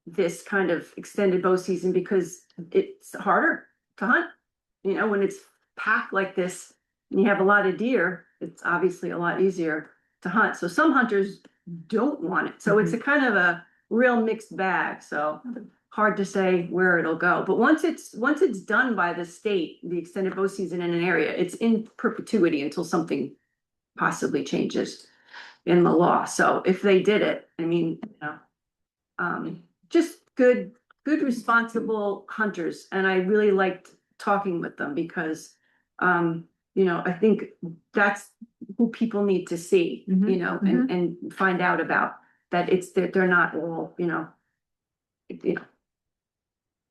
this kind of extended bow season because it's harder to hunt. When it's packed like this and you have a lot of deer, it's obviously a lot easier to hunt. So some hunters don't want it. So it's a kind of a real mixed bag. So hard to say where it'll go. But once it's done by the state, the extended bow season in an area, it's in perpetuity until something possibly changes in the law. So if they did it, just good responsible hunters. And I really liked talking with them because, I think that's who people need to see, and find out about that they're not all,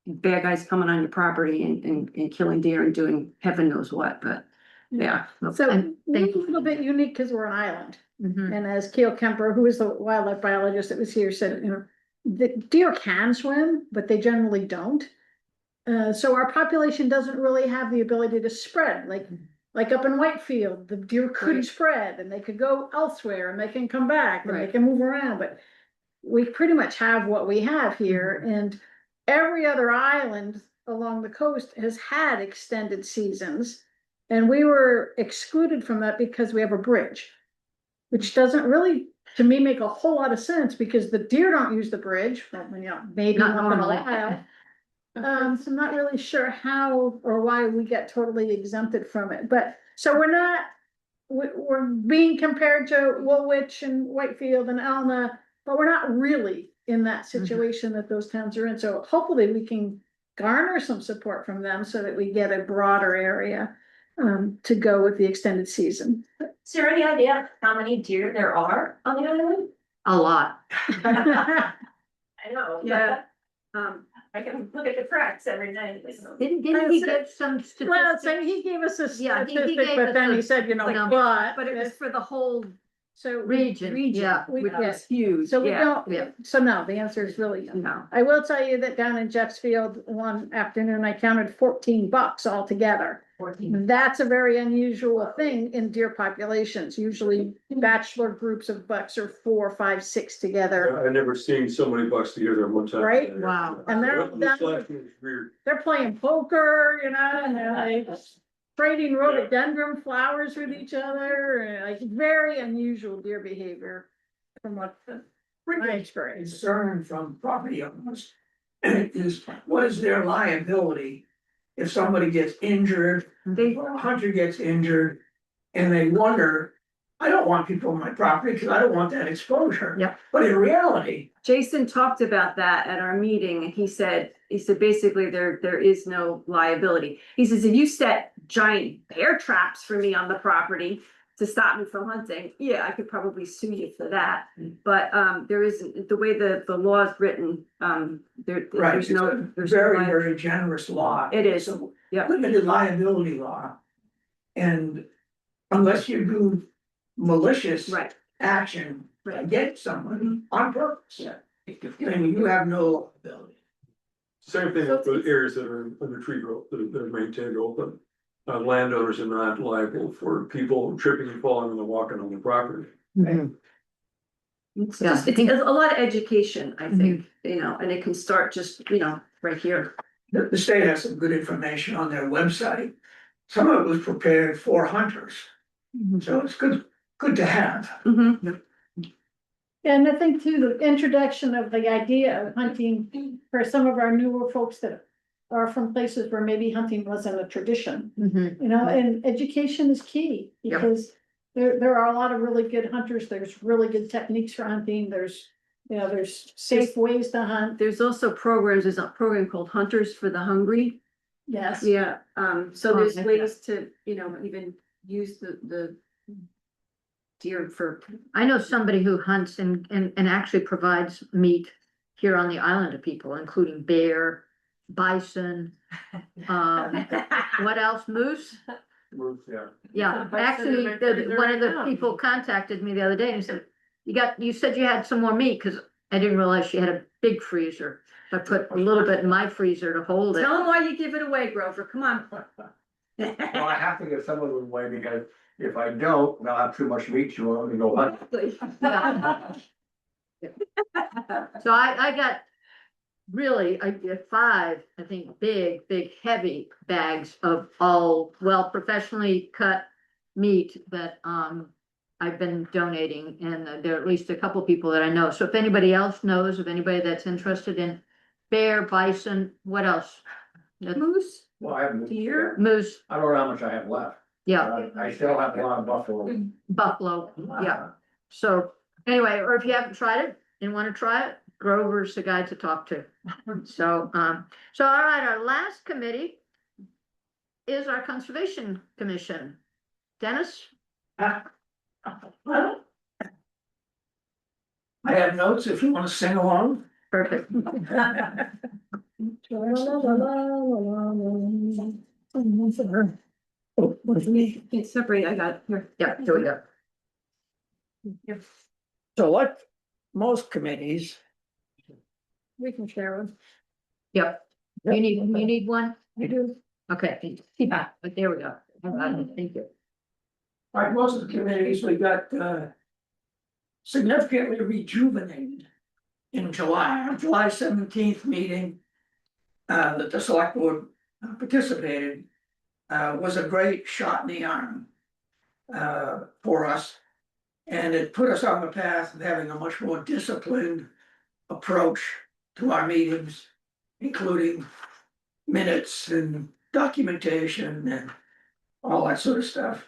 bad guys coming on your property and killing deer and doing heaven knows what, but yeah.
So
And
we're
thank
a
you.
little bit unique because we're an island.
Mhm.
And as Keel Kemper, who is the wildlife biologist that was here, said, the deer can swim, but they generally don't. So our population doesn't really have the ability to spread, like up in Whitefield, the deer could
Right.
spread and they could go elsewhere and they can come back and they
Right.
can move around, but we pretty much have what we have here, and every other island along the coast has had extended seasons. And we were excluded from that because we have a bridge, which doesn't really, to me, make a whole lot of sense because the deer don't use the bridge, well, maybe
Not
once in a
normally.
while. So I'm not really sure how or why we get totally exempted from it, but, so we're being compared to Woolwich and Whitefield and Elna but we're not really in that situation that those towns are in. So hopefully we can garner some support from them so that we get a broader area to go with the extended season.
Is there any idea how many deer there are on the island?
A lot.
I know. but
Yeah.
I can look at the tracks every night.
Didn't he give some
Well, so
statistics?
he gave us a
Yeah, he
statistic,
gave
but
us
then
a
he said, you know,
number.
But it was for the whole
so.
Region, yeah.
we-
which
yeah.
is huge.
So we
Yeah.
yeah.
don't, so no, the answer is really no.
No.
I will tell you that down in Jeffsfield, one afternoon, I counted 14 bucks altogether.
14.
That's a very unusual thing in deer populations. Usually bachelor groups of bucks are 4, 5, 6 together.
I never seen so many bucks together at one time.
Right?
Wow.
And they're
This last year was weird.
They're playing poker, you know, and they're like trading rhododendron flowers with each other, and like very unusual deer behavior from what my experience.
Concern from property owners is what is their liability? If somebody gets injured, or a hunter gets injured, and they wonder, I don't want people on my property because I don't want that exposure.
Yep.
But in reality,
Jason talked about that at our meeting and he said basically there is no liability. He says, if you set giant bear traps for me on the property to stop me from hunting, yeah, I could probably sue you for that. But there isn't, the way the law is written,
right,
there's
it's a
no.
very,
no
very generous law.
It is,
It's a
yeah.
limited liability law. And unless you do malicious
Right,
action
right.
against someone on purpose.
Yeah.
Then you have no liability.
Same thing with the areas that are under tree growth, that are maintained open. Landowners are not liable for people tripping and falling when they're walking on the property.
It's
Yeah,
just,
I
it's
think-
a lot of education, I think, you know, and it can start just, you know, right here.
The state has some good information on their website. Some of it was prepared for hunters, so it's good to have.
Mhm.
And I think too, the introduction of the idea of hunting for some of our newer folks that are from places where maybe hunting wasn't a tradition.
Mhm.
You know, and education is key
Yep.
because there are a lot of really good hunters. There's really good techniques for hunting. There's, you know, there's safe ways to hunt.
There's also programs, there's a program called Hunters for the Hungry.
Yes.
Yeah, so
Oh,
there's
okay.
ways to, you know, even use the deer for,
I know somebody who hunts and actually provides meat here on the island to people, including bear, bison, what else, moose?
Yeah.
Yeah,
Bison
actually,
in my freezer
one of
right
the
now.
people contacted me the other day and said, you said you had some more meat, cause I didn't realize she had a big freezer. So I put a little bit in my freezer to hold it.
tell them why you give it away, Grover, come on.
Well, I have to give some of it away because if I don't, I'll have too much meat to want to go hunt.
So I got really, I get 5, I think, big, heavy bags of all, well, professionally cut meat that, I've been donating, and there are at least a couple people that I know. So if anybody else knows of anybody that's interested in bear, bison, what else?
Moose,
Well, I have,
deer,
Moose,
I don't know how much I have left.
yeah,
I still have a lot of buffalo.
buffalo, yeah. So anyway, or if you haven't tried it and want to try it, Grover's the guy to talk to. So, so all right, our last committee is our Conservation Commission. Dennis?
I have notes if you want to sing along.
Perfect.
Oh, what's me?
it's separate, I got, here.
Yeah, here we go.
So like most committees,
We can share them.
Yep. You need one?
I do,
Okay, yeah, but there we go. All right, thank you.
like most of the committees, we got significantly rejuvenated in July, on July 17th meeting that the select board participated was a great shot in the arm for us. And it put us on the path of having a much more disciplined approach to our meetings, including minutes and documentation and all that sort of stuff.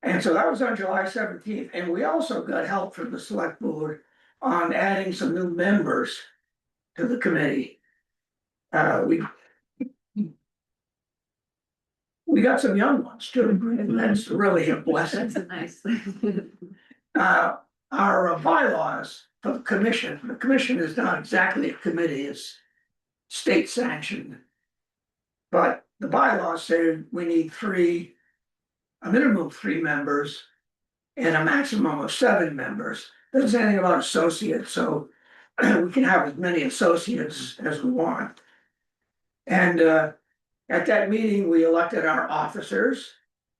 And so that was on July 17th, and we also got help from the select board on adding some new members to the committee. We got some young ones too, and that's really a blessing.
That's a nice.
Our bylaws for the commission is not exactly a committee, it's state sanctioned. But the bylaws say we need a minimum of 3 members and a maximum of 7 members. Doesn't say anything about associates, so we can have as many associates as we want. And at that meeting, we elected our officers.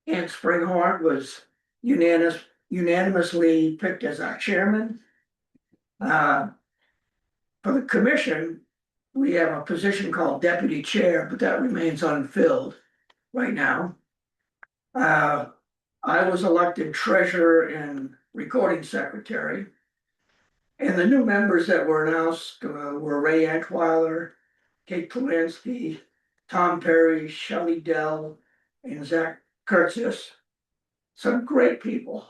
Ann Springhorn was unanimously picked as our chairman. For the commission, we have a position called deputy chair, but that remains unfilled right now. I was elected treasurer and recording secretary. And the new members that were announced were Ray Antweiler, Kate Polanski, Tom Perry, Shelley Dell, and Zach Kurtzis. Some great people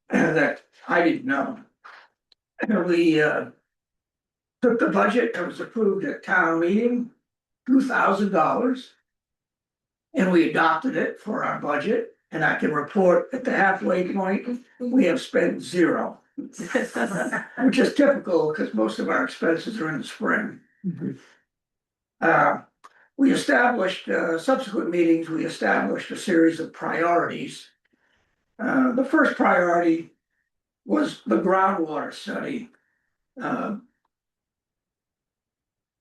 that I didn't know. And we took the budget that was approved at town meeting, $2,000. And we adopted it for our budget. And I can report at the halfway point, we have spent 0. Which is typical because most of our expenses are in the spring. We established, subsequent meetings, we established a series of priorities. The first priority was the groundwater study.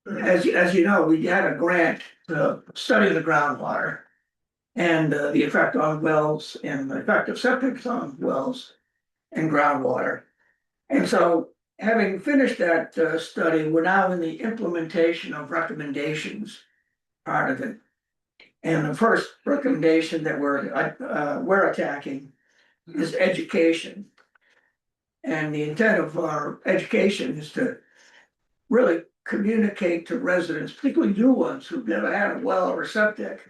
As you know, we had a grant to study the groundwater and the effect on wells and the effect of septic on wells and groundwater. And so having finished that study, we're now in the implementation of recommendations part of it. And the first recommendation that we're attacking is education. And the intent of our education is to really communicate to residents, particularly new ones who've never had a well or a septic,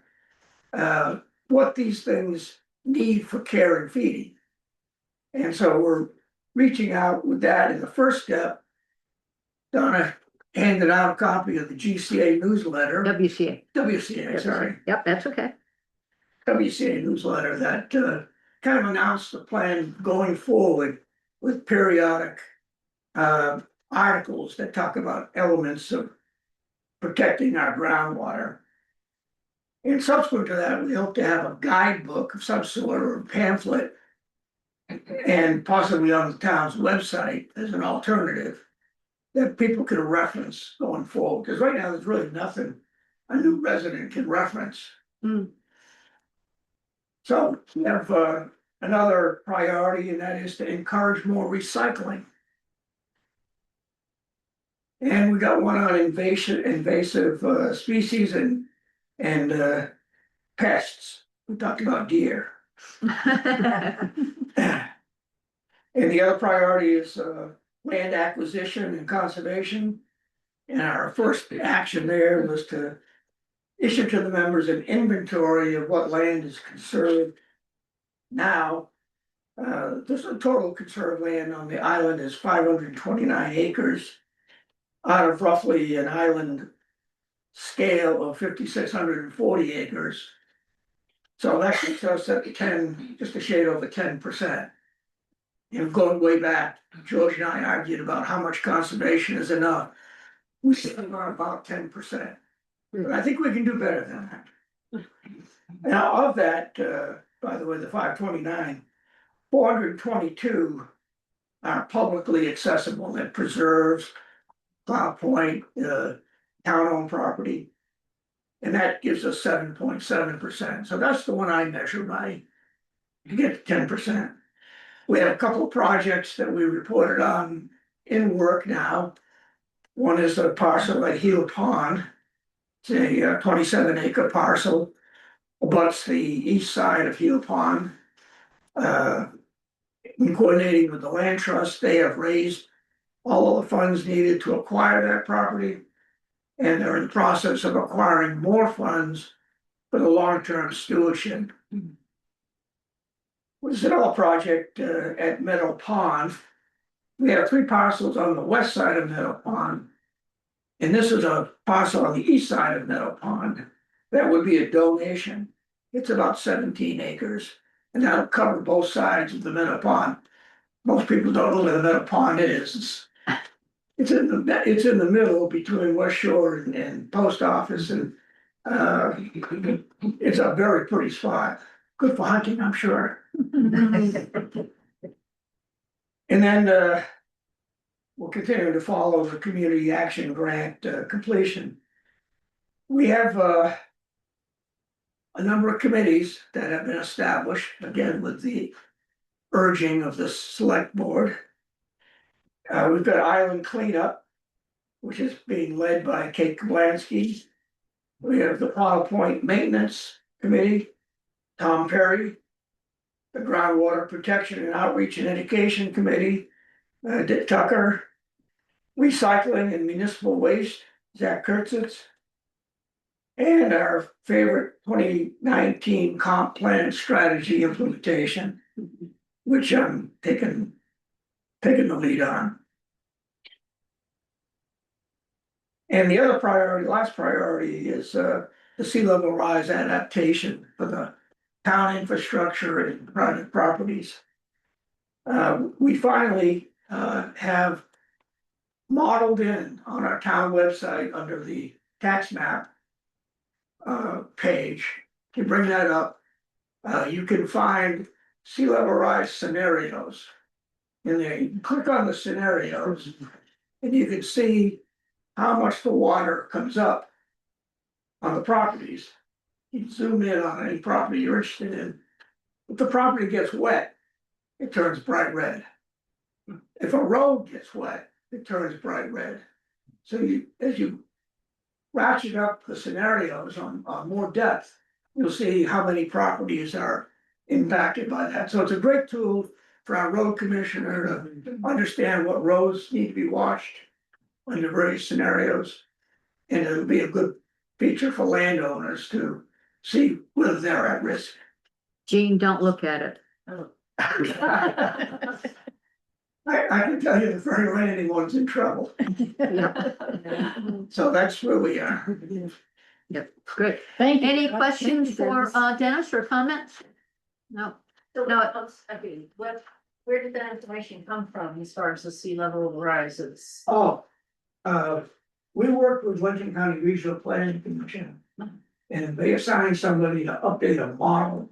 what these things need for care and feeding. And so we're reaching out with that in the first step. Donna handed out a copy of the GCA newsletter. WCA, sorry.
Yep, that's okay.
WCA newsletter that kind of announced the plan going forward with periodic articles that talk about elements of protecting our groundwater. And subsequent to that, we hope to have a guidebook of some sort or a pamphlet and possibly on the town's website as an alternative that people can reference going forward. Because right now, there's really nothing a new resident can reference. So we have another priority, and that is to encourage more recycling. And we got one on invasive species and pests. We talked about deer. And the other priority is land acquisition and conservation. And our first action there was to issue to the members an inventory of what land is conserved. Now, there's a total conserved land on the island is 529 acres out of roughly an island scale of 5,640 acres. So that gets us at just a shade over 10%. And going way back, George and I argued about how much conservation is enough. We said about 10%. But I think we can do better than that. Now, of that, by the way, the 529, 422 are publicly accessible, that preserves, Plow Point, town-owned property. And that gives us 7.7%. So that's the one I measure by to get to 10%. We have a couple of projects that we reported on in work now. One is a parcel at Heel Pond. It's a 27-acre parcel, abuts the east side of Heel Pond. In coordinating with the land trust, they have raised all of the funds needed to acquire that property. And they're in the process of acquiring more funds for the long-term stewardship. Was it all project at Meadow Pond? We have 3 parcels on the west side of Meadow Pond. And this is a parcel on the east side of Meadow Pond. That would be a donation. It's about 17 acres. And that'll cover both sides of the Meadow Pond. Most people don't know where the Meadow Pond is. It's in the middle between West Shore and Post Office, and it's a very pretty spot. Good for hunting, I'm sure. And then we'll continue to follow the community action grant completion. We have a number of committees that have been established, again, with the urging of the select board. We've got Island Cleanup, which is being led by Kate Kablansky. We have the Powell Point Maintenance Committee, Tom Perry. The Groundwater Protection and Outreach and Education Committee, Dick Tucker. Recycling and Municipal Waste, Zach Kurtzis. And our favorite 2019 Comp Plan Strategy Implementation, which I'm taking the lead on. And the other priority, last priority, is the sea level rise adaptation for the town infrastructure and private properties. We finally have modeled in on our town website under the tax map page. If you bring that up, you can find sea level rise scenarios. And there, you can click on the scenarios and you can see how much the water comes up on the properties. You can zoom in on any property you're interested in. If the property gets wet, it turns bright red. If a road gets wet, it turns bright red. So as you ratchet up the scenarios on more depth, you'll see how many properties are impacted by that. So it's a great tool for our road commissioner to understand what roads need to be watched under various scenarios. And it'll be a good feature for landowners to see whether they're at risk.
Gene, don't look at it.
I can tell you the very landing one's in trouble. So that's where we are.
Yep, great.
Thank you.
Any
Thank
questions
you,
for
Dennis.
Dennis or comments? No. No.
Where did that information come from as far as the sea level rises?
Oh, we worked with Lincoln County Regional Planning Commission. And they assigned somebody to update a model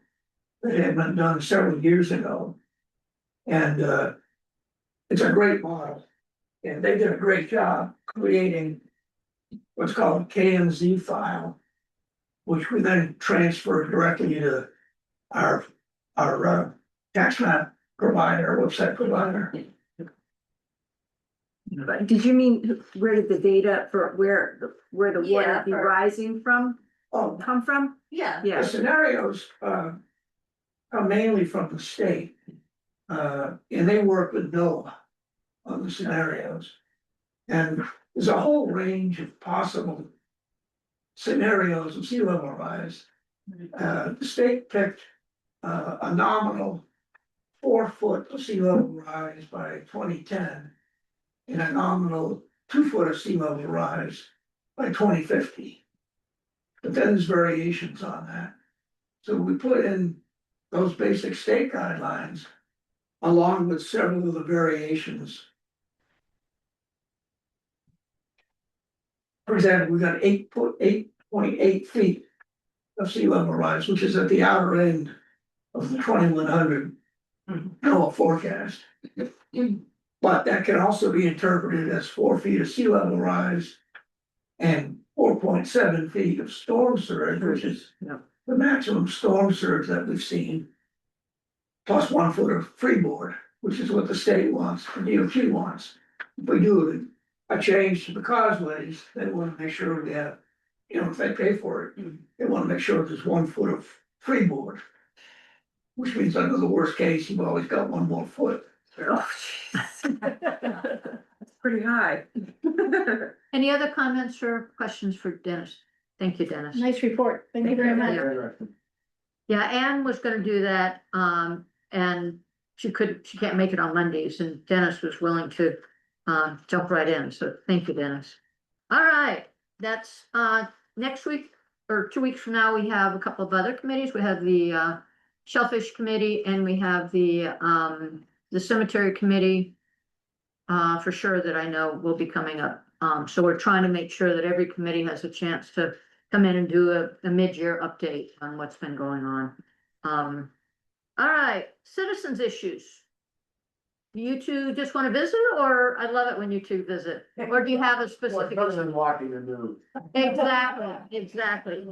that had been done several years ago. And it's a great model. And they did a great job creating what's called a KMZ file, which we then transferred directly to our tax map provider, website provider.
Did you mean where did the data for where the water
Yeah,
be
for-
rising from,
Oh,
come from?
Yeah.
the
Yeah,
scenarios come mainly from the state. And they work with NOAA on the scenarios. And there's a whole range of possible scenarios of sea level rise. The state picked a nominal 4 foot of sea level rise by 2010 and a nominal 2 foot of sea level rise by 2050. But then there's variations on that. So we put in those basic state guidelines along with several of the variations. For example, we got 8.8 feet of sea level rise, which is at the outer end of the 2100 NOAA forecast. But that can also be interpreted as 4 feet of sea level rise and 4.7 feet of storm surge, which is the maximum storm surge that we've seen. Plus 1 foot of freeboard, which is what the state wants, the DOT wants. If we do a change to the causeways, they want to make sure we have, if they pay for it, they want to make sure there's 1 foot of freeboard. Which means under the worst case, you've always got 1 more foot.
oh, jeez. That's pretty high.
Any other comments or questions for Dennis? Thank you, Dennis.
Nice report. Thank you very much.
Yeah, Anne was gonna do that, and she can't make it on Mondays, and Dennis was willing to jump right in, so thank you, Dennis. All right, that's next week or 2 weeks from now, we have a couple of other committees. We have the Shellfish Committee, and we have the Cemetery Committee for sure that I know will be coming up. So we're trying to make sure that every committee has a chance to come in and do a mid-year update on what's been going on. All right, citizens issues. Do you two just want to visit, or I love it when you two visit, or do you have a specific?
Better than walking the news.
Exactly.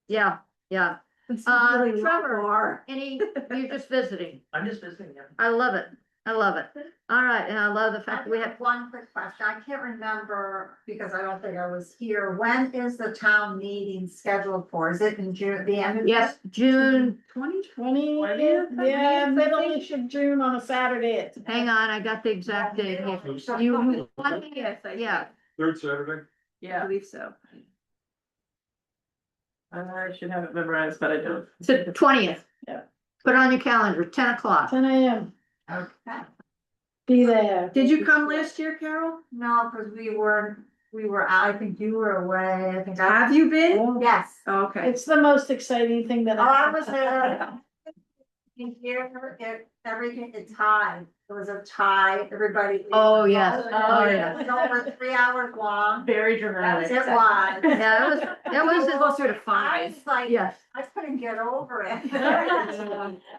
Yeah, yeah.
Really
Trevor,
far.
you're just visiting.
I'm just visiting, yeah.
I love it. I love it. All right, and I love the fact that we have.
One quick question. I can't remember because I don't think I was here. When is the town meeting scheduled for? Is it in June, the end of?
Yes, June,
20, yeah, middle of June on a Saturday.
hang on, I got the exact date here. You, yeah,
Third Saturday?
I believe so.
I should have it memorized, but I don't.
it's the 20th.
Yeah.
Put it on your calendar, 10 o'clock.
10 a.m.
Okay.
Be there.
Did you come last year, Carol?
No, because we were, I think you were away. I think
Have you been?
Yes.
Oh, okay.
It's the most exciting thing that
Oh, I was there. In here, everything, it's tied. It was a tie, everybody.
Oh, yes.
Oh,
yeah.
It was over 3 hours long.
Very
It
dramatic.
was.
Yeah, it was,
Closer to
I
five.
was like,
yes,
I couldn't get over it.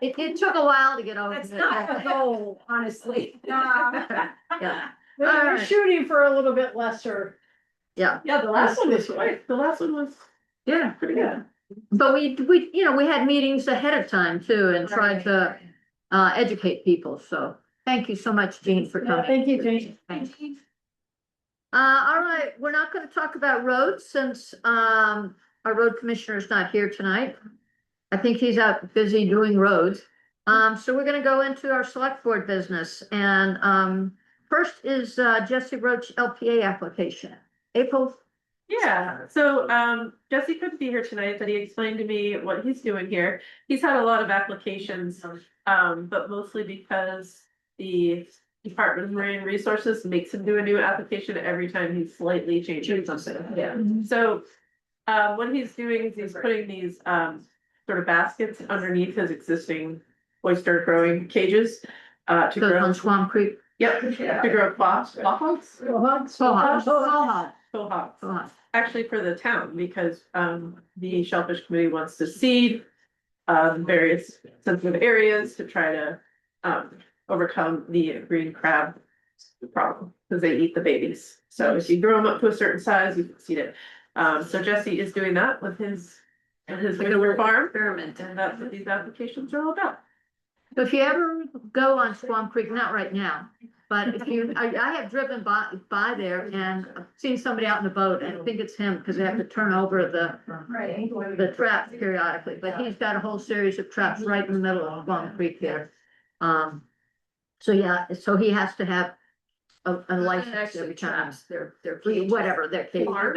it took a while to get over
That's
it.
not the goal, honestly.
Yeah,
We're
right.
shooting for a little bit lesser.
yeah,
Yeah, the last one was great. The last one was
yeah.
pretty good.
But we, we had meetings ahead of time too and tried to educate people, so thank you so much, Jean, for
Yeah,
coming.
thank you, Jane.
All right, we're not gonna talk about roads since our road commissioner is not here tonight. I think he's out busy doing roads. So we're gonna go into our select board business, and first is Jesse Roach LPA application. April.
Yeah, so Jesse couldn't be here tonight, but he explained to me what he's doing here. He's had a lot of applications, but mostly because the Department of Marine Resources makes him do a new application every time he slightly changes something. Yeah, so what he's doing is he's putting these sort of baskets underneath his existing oyster growing cages to
Goes
grow.
on Swamp Creek.
Yep, to grow quahogs. Quahogs. Actually for the town, because the Shellfish Committee wants to seed various sensitive areas to try to overcome the green crab problem, because they eat the babies. So if you grow them up to a certain size, you can seed it. So Jesse is doing that with his regular farm,
Experiment.
and that's what these applications are all about.
So if you ever go on Swamp Creek, not right now, but if you, I have driven by there and I've seen somebody out in the boat, and I think it's him, because they have to turn over the traps periodically, but he's got a whole series of traps right in the middle of Swamp Creek there. So yeah, so he has to have a license every time, they're whatever, they're caged.
I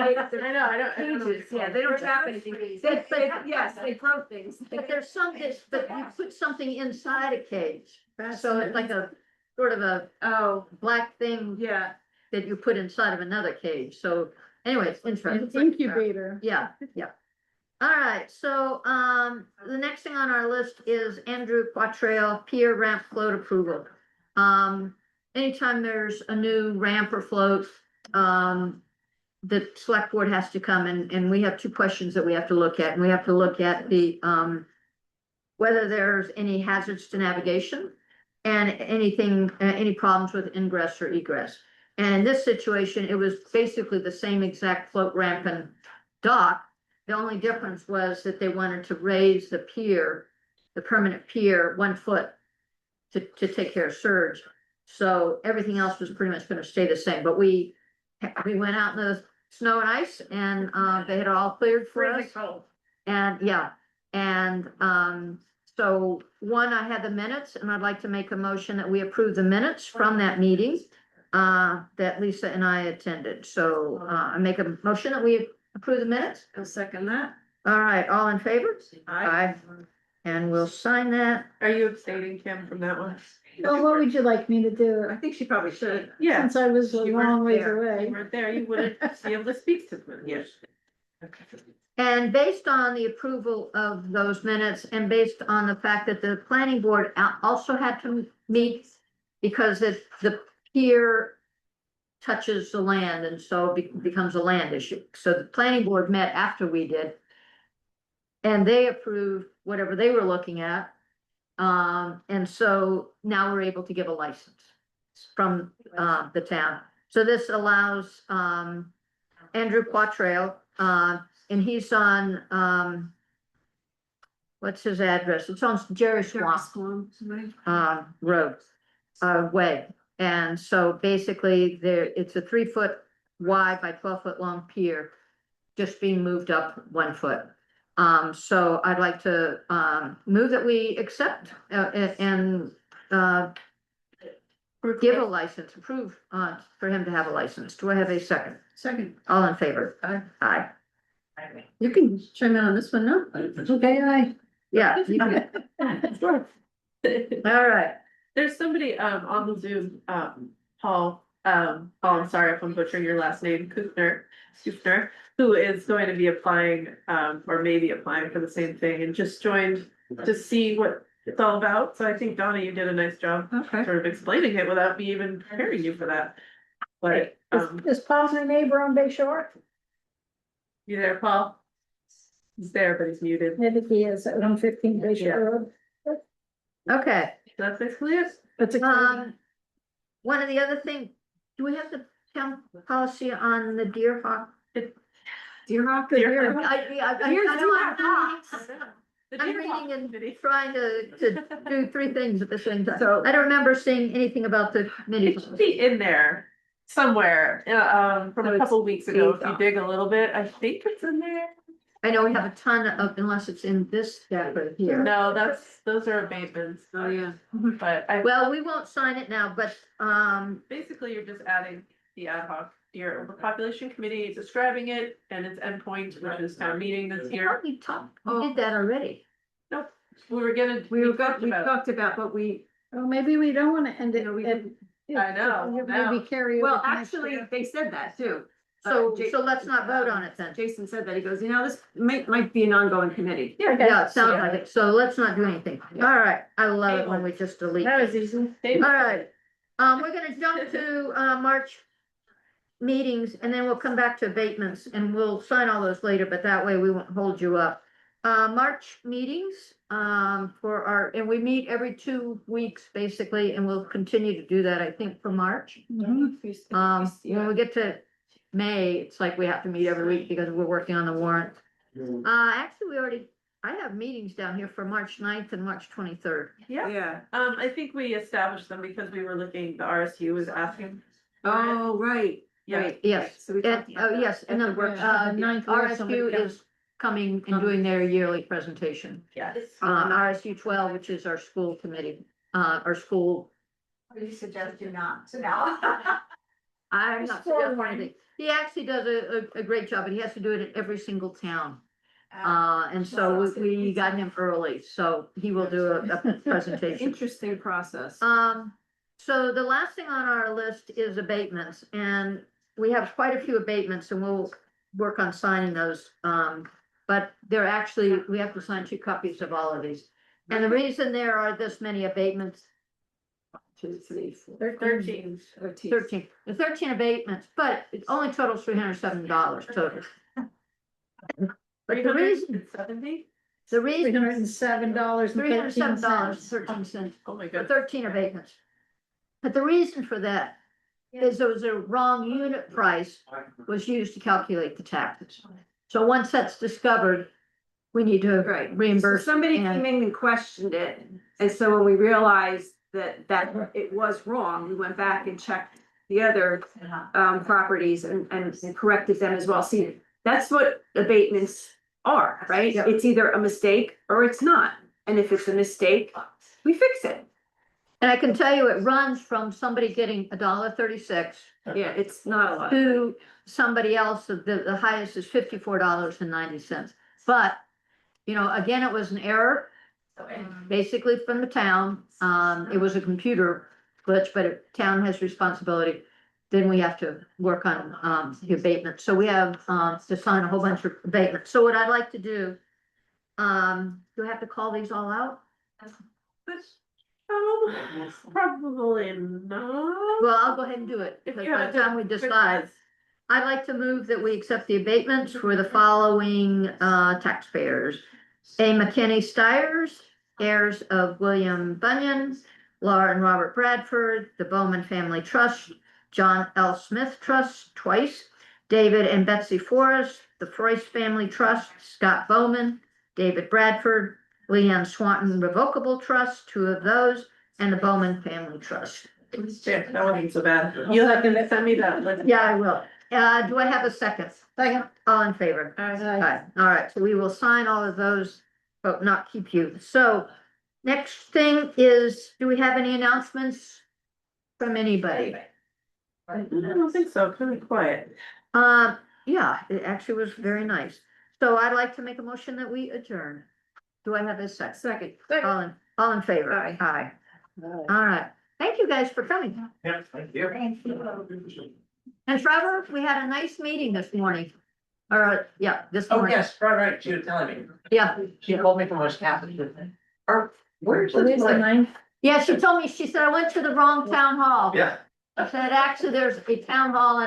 know, I don't.
Cages, yeah, they don't trap anything. Yes, they grow things.
But there's some, but you put something inside a cage, so it's like a sort of a
Oh,
black thing
yeah.
that you put inside of another cage, so anyway, it's
An
interesting.
incubator.
Yeah, yeah. All right, so the next thing on our list is Andrew Quattrail Pier Ramp Float Approval. Anytime there's a new ramp or float, the select board has to come and we have two questions that we have to look at, and we have to look at the whether there's any hazards to navigation and anything, any problems with ingress or egress. And in this situation, it was basically the same exact float ramp and dock. The only difference was that they wanted to raise the pier, the permanent pier, 1 foot to take care of surge. So everything else was pretty much gonna stay the same, but we went out in the snow and ice, and they had all cleared for us. And yeah, and so one, I had the minutes, and I'd like to make a motion that we approve the minutes from that meeting that Lisa and I attended. So I make a motion that we approve the minutes.
I'll second that.
All right, all in favor? Aye. And we'll sign that.
Are you abstaining, Kim, from that one?
Well, what would you like me to do?
I think she probably should.
Yeah.
Since I was a
You
long
weren't
ways
there.
You
away.
weren't there, you wouldn't be able to speak to them.
Yes.
And based on the approval of those minutes and based on the fact that the planning board also had to meet because the pier touches the land and so becomes a land issue. So the planning board met after we did. And they approved whatever they were looking at. And so now we're able to give a license from the town. So this allows Andrew Quattrail, and he's on what's his address? It's on Jerry Swamp Road, way. And so basically it's a 3-foot wide by 12-foot long pier, just being moved up 1 foot. So I'd like to move that we accept and give a license, approve for him to have a license. Do I have a second?
Second.
All in favor? Aye.
You can chime in on this one, no?
Okay, yeah. you can-
Sure.
All right.
There's somebody on the Zoom, Paul, I'm sorry if I'm butchering your last name, Kufner, who is going to be applying, or maybe applying for the same thing and just joined to see what it's all about. So I think Donna, you did a nice job
Okay.
sort of explaining it without me even preparing you for that. But,
Is Paul's my neighbor on Bay Shore?
you there, Paul? He's there, but he's muted.
Maybe he is at 115 Bay Shore Road.
Okay.
That's basically it.
That's a.
One of the other thing, do we have the town policy on the deer hawk?
Deer Hawk?
I'm reading and trying to do 3 things at the same time.
So-
I don't remember seeing anything about the committee.
It should be in there somewhere, from a couple weeks ago. If you dig a little bit, I think it's in there.
I know we have a ton of, unless it's in this stack right here.
No, those are abatements.
Oh, yeah.
But I,
Well, we won't sign it now, but,
basically, you're just adding the ad hoc deer overpopulation committee, describing it and its endpoint, which is town meeting this year.
we did that already.
Nope, we talked about,
but we,
Well, maybe we don't want to end it.
No, we-
I know, now.
Maybe carry over.
well,
to next
actually,
year.
they said that too.
So,
Ja-
so let's not vote on it then.
Jason said that, he goes, this might be an ongoing committee.
Yeah, it sounds like it. So let's not do anything. All right. I love it when we just delete.
That was easy.
All right, we're gonna jump to, March meetings and then we'll come back to abatements and we'll sign all those later, but that way we won't hold you up. March meetings, for our, and we meet every 2 weeks basically, and we'll continue to do that, I think, for March. When we get to May, it's like we have to meet every week because we're working on the warrant. Actually, I have meetings down here for March 9th and March 23rd.
Yeah.
I think we established them because we were looking, the RSU was asking.
Oh, right.
Yeah.
Right.
Yes,
So we
and,
talked about that
yes, and
at
the,
the workshop.
The ninth was somebody
RSU
comes.
is coming and doing their yearly presentation.
Yes.
RSU 12, which is our school committee, our school.
What do you suggest you not to now?
I'm not suggesting anything. He actually does a great job, and he has to do it in every single town. And so we got him early, so he will do a presentation.
Interesting process.
So the last thing on our list is abatements, and we have quite a few abatements, and we'll work on signing those. But they're actually, we have to sign 2 copies of all of these. And the reason there are this many abatements. 1, 2, 3, 4,
13.
13, the 13 abatements, but it only totals $307 total. But the reason,
$370?
the reason,
$307.
$307.13
Oh my
for
god.
13 abatements. But the reason for that is there was a wrong unit price was used to calculate the taxes. So once that's discovered, we need to
Right.
reimburse.
So somebody
and-
came in and questioned it, and so when we realized that it was wrong, we went back and checked the other properties and corrected them as well. See, that's what abatements are, right?
Yep.
It's either a mistake or it's not. And if it's a mistake, we fix it.
And I can tell you, it runs from somebody getting $1.36
Yeah, it's not a lot.
to somebody else, the highest is $54.90. But, you know, again, it was an error. basically from the town. It was a computer glitch, but if town has responsibility, then we have to work on, the abatement. So we have, to sign a whole bunch of abatements. So what I'd like to do, do I have to call these all out?
Probably not.
Well, I'll go ahead and do it,
If
because
you
by
have
the time we
to-
decide, I'd like to move that we accept the abatements for the following, taxpayers. A. McKinney Stiers, heirs of William Bunyan, Laura and Robert Bradford, the Bowman Family Trust, John L. Smith Trust twice, David and Betsy Forrest, the Froist Family Trust, Scott Bowman, David Bradford, Leanne Swanton Revocable Trust, 2 of those, and the Bowman Family Trust.
Yeah, that wasn't so bad. You'll have to send me that.
Yeah, I will. Do I have a second? Second. All in favor? Aye. All right, so we will sign all of those, but not keep you. So next thing is, do we have any announcements from anybody?
I don't think so, kind of quiet.
Yeah, it actually was very nice. So I'd like to make a motion that we adjourn. Do I have a second? Second. All in favor?
Aye.
Aye. All right. Thank you guys for coming.
Yeah, thank you.
And Trevor, we had a nice meeting this morning. This
Oh,
morning.
yes, right, she was telling me.
Yeah,
She called me from Wisconsin. Or, where's
Today's
this
the
place?
9th.
yeah, she told me, she said, I went to the wrong town hall.
Yeah.
I said, actually, there's a town hall and a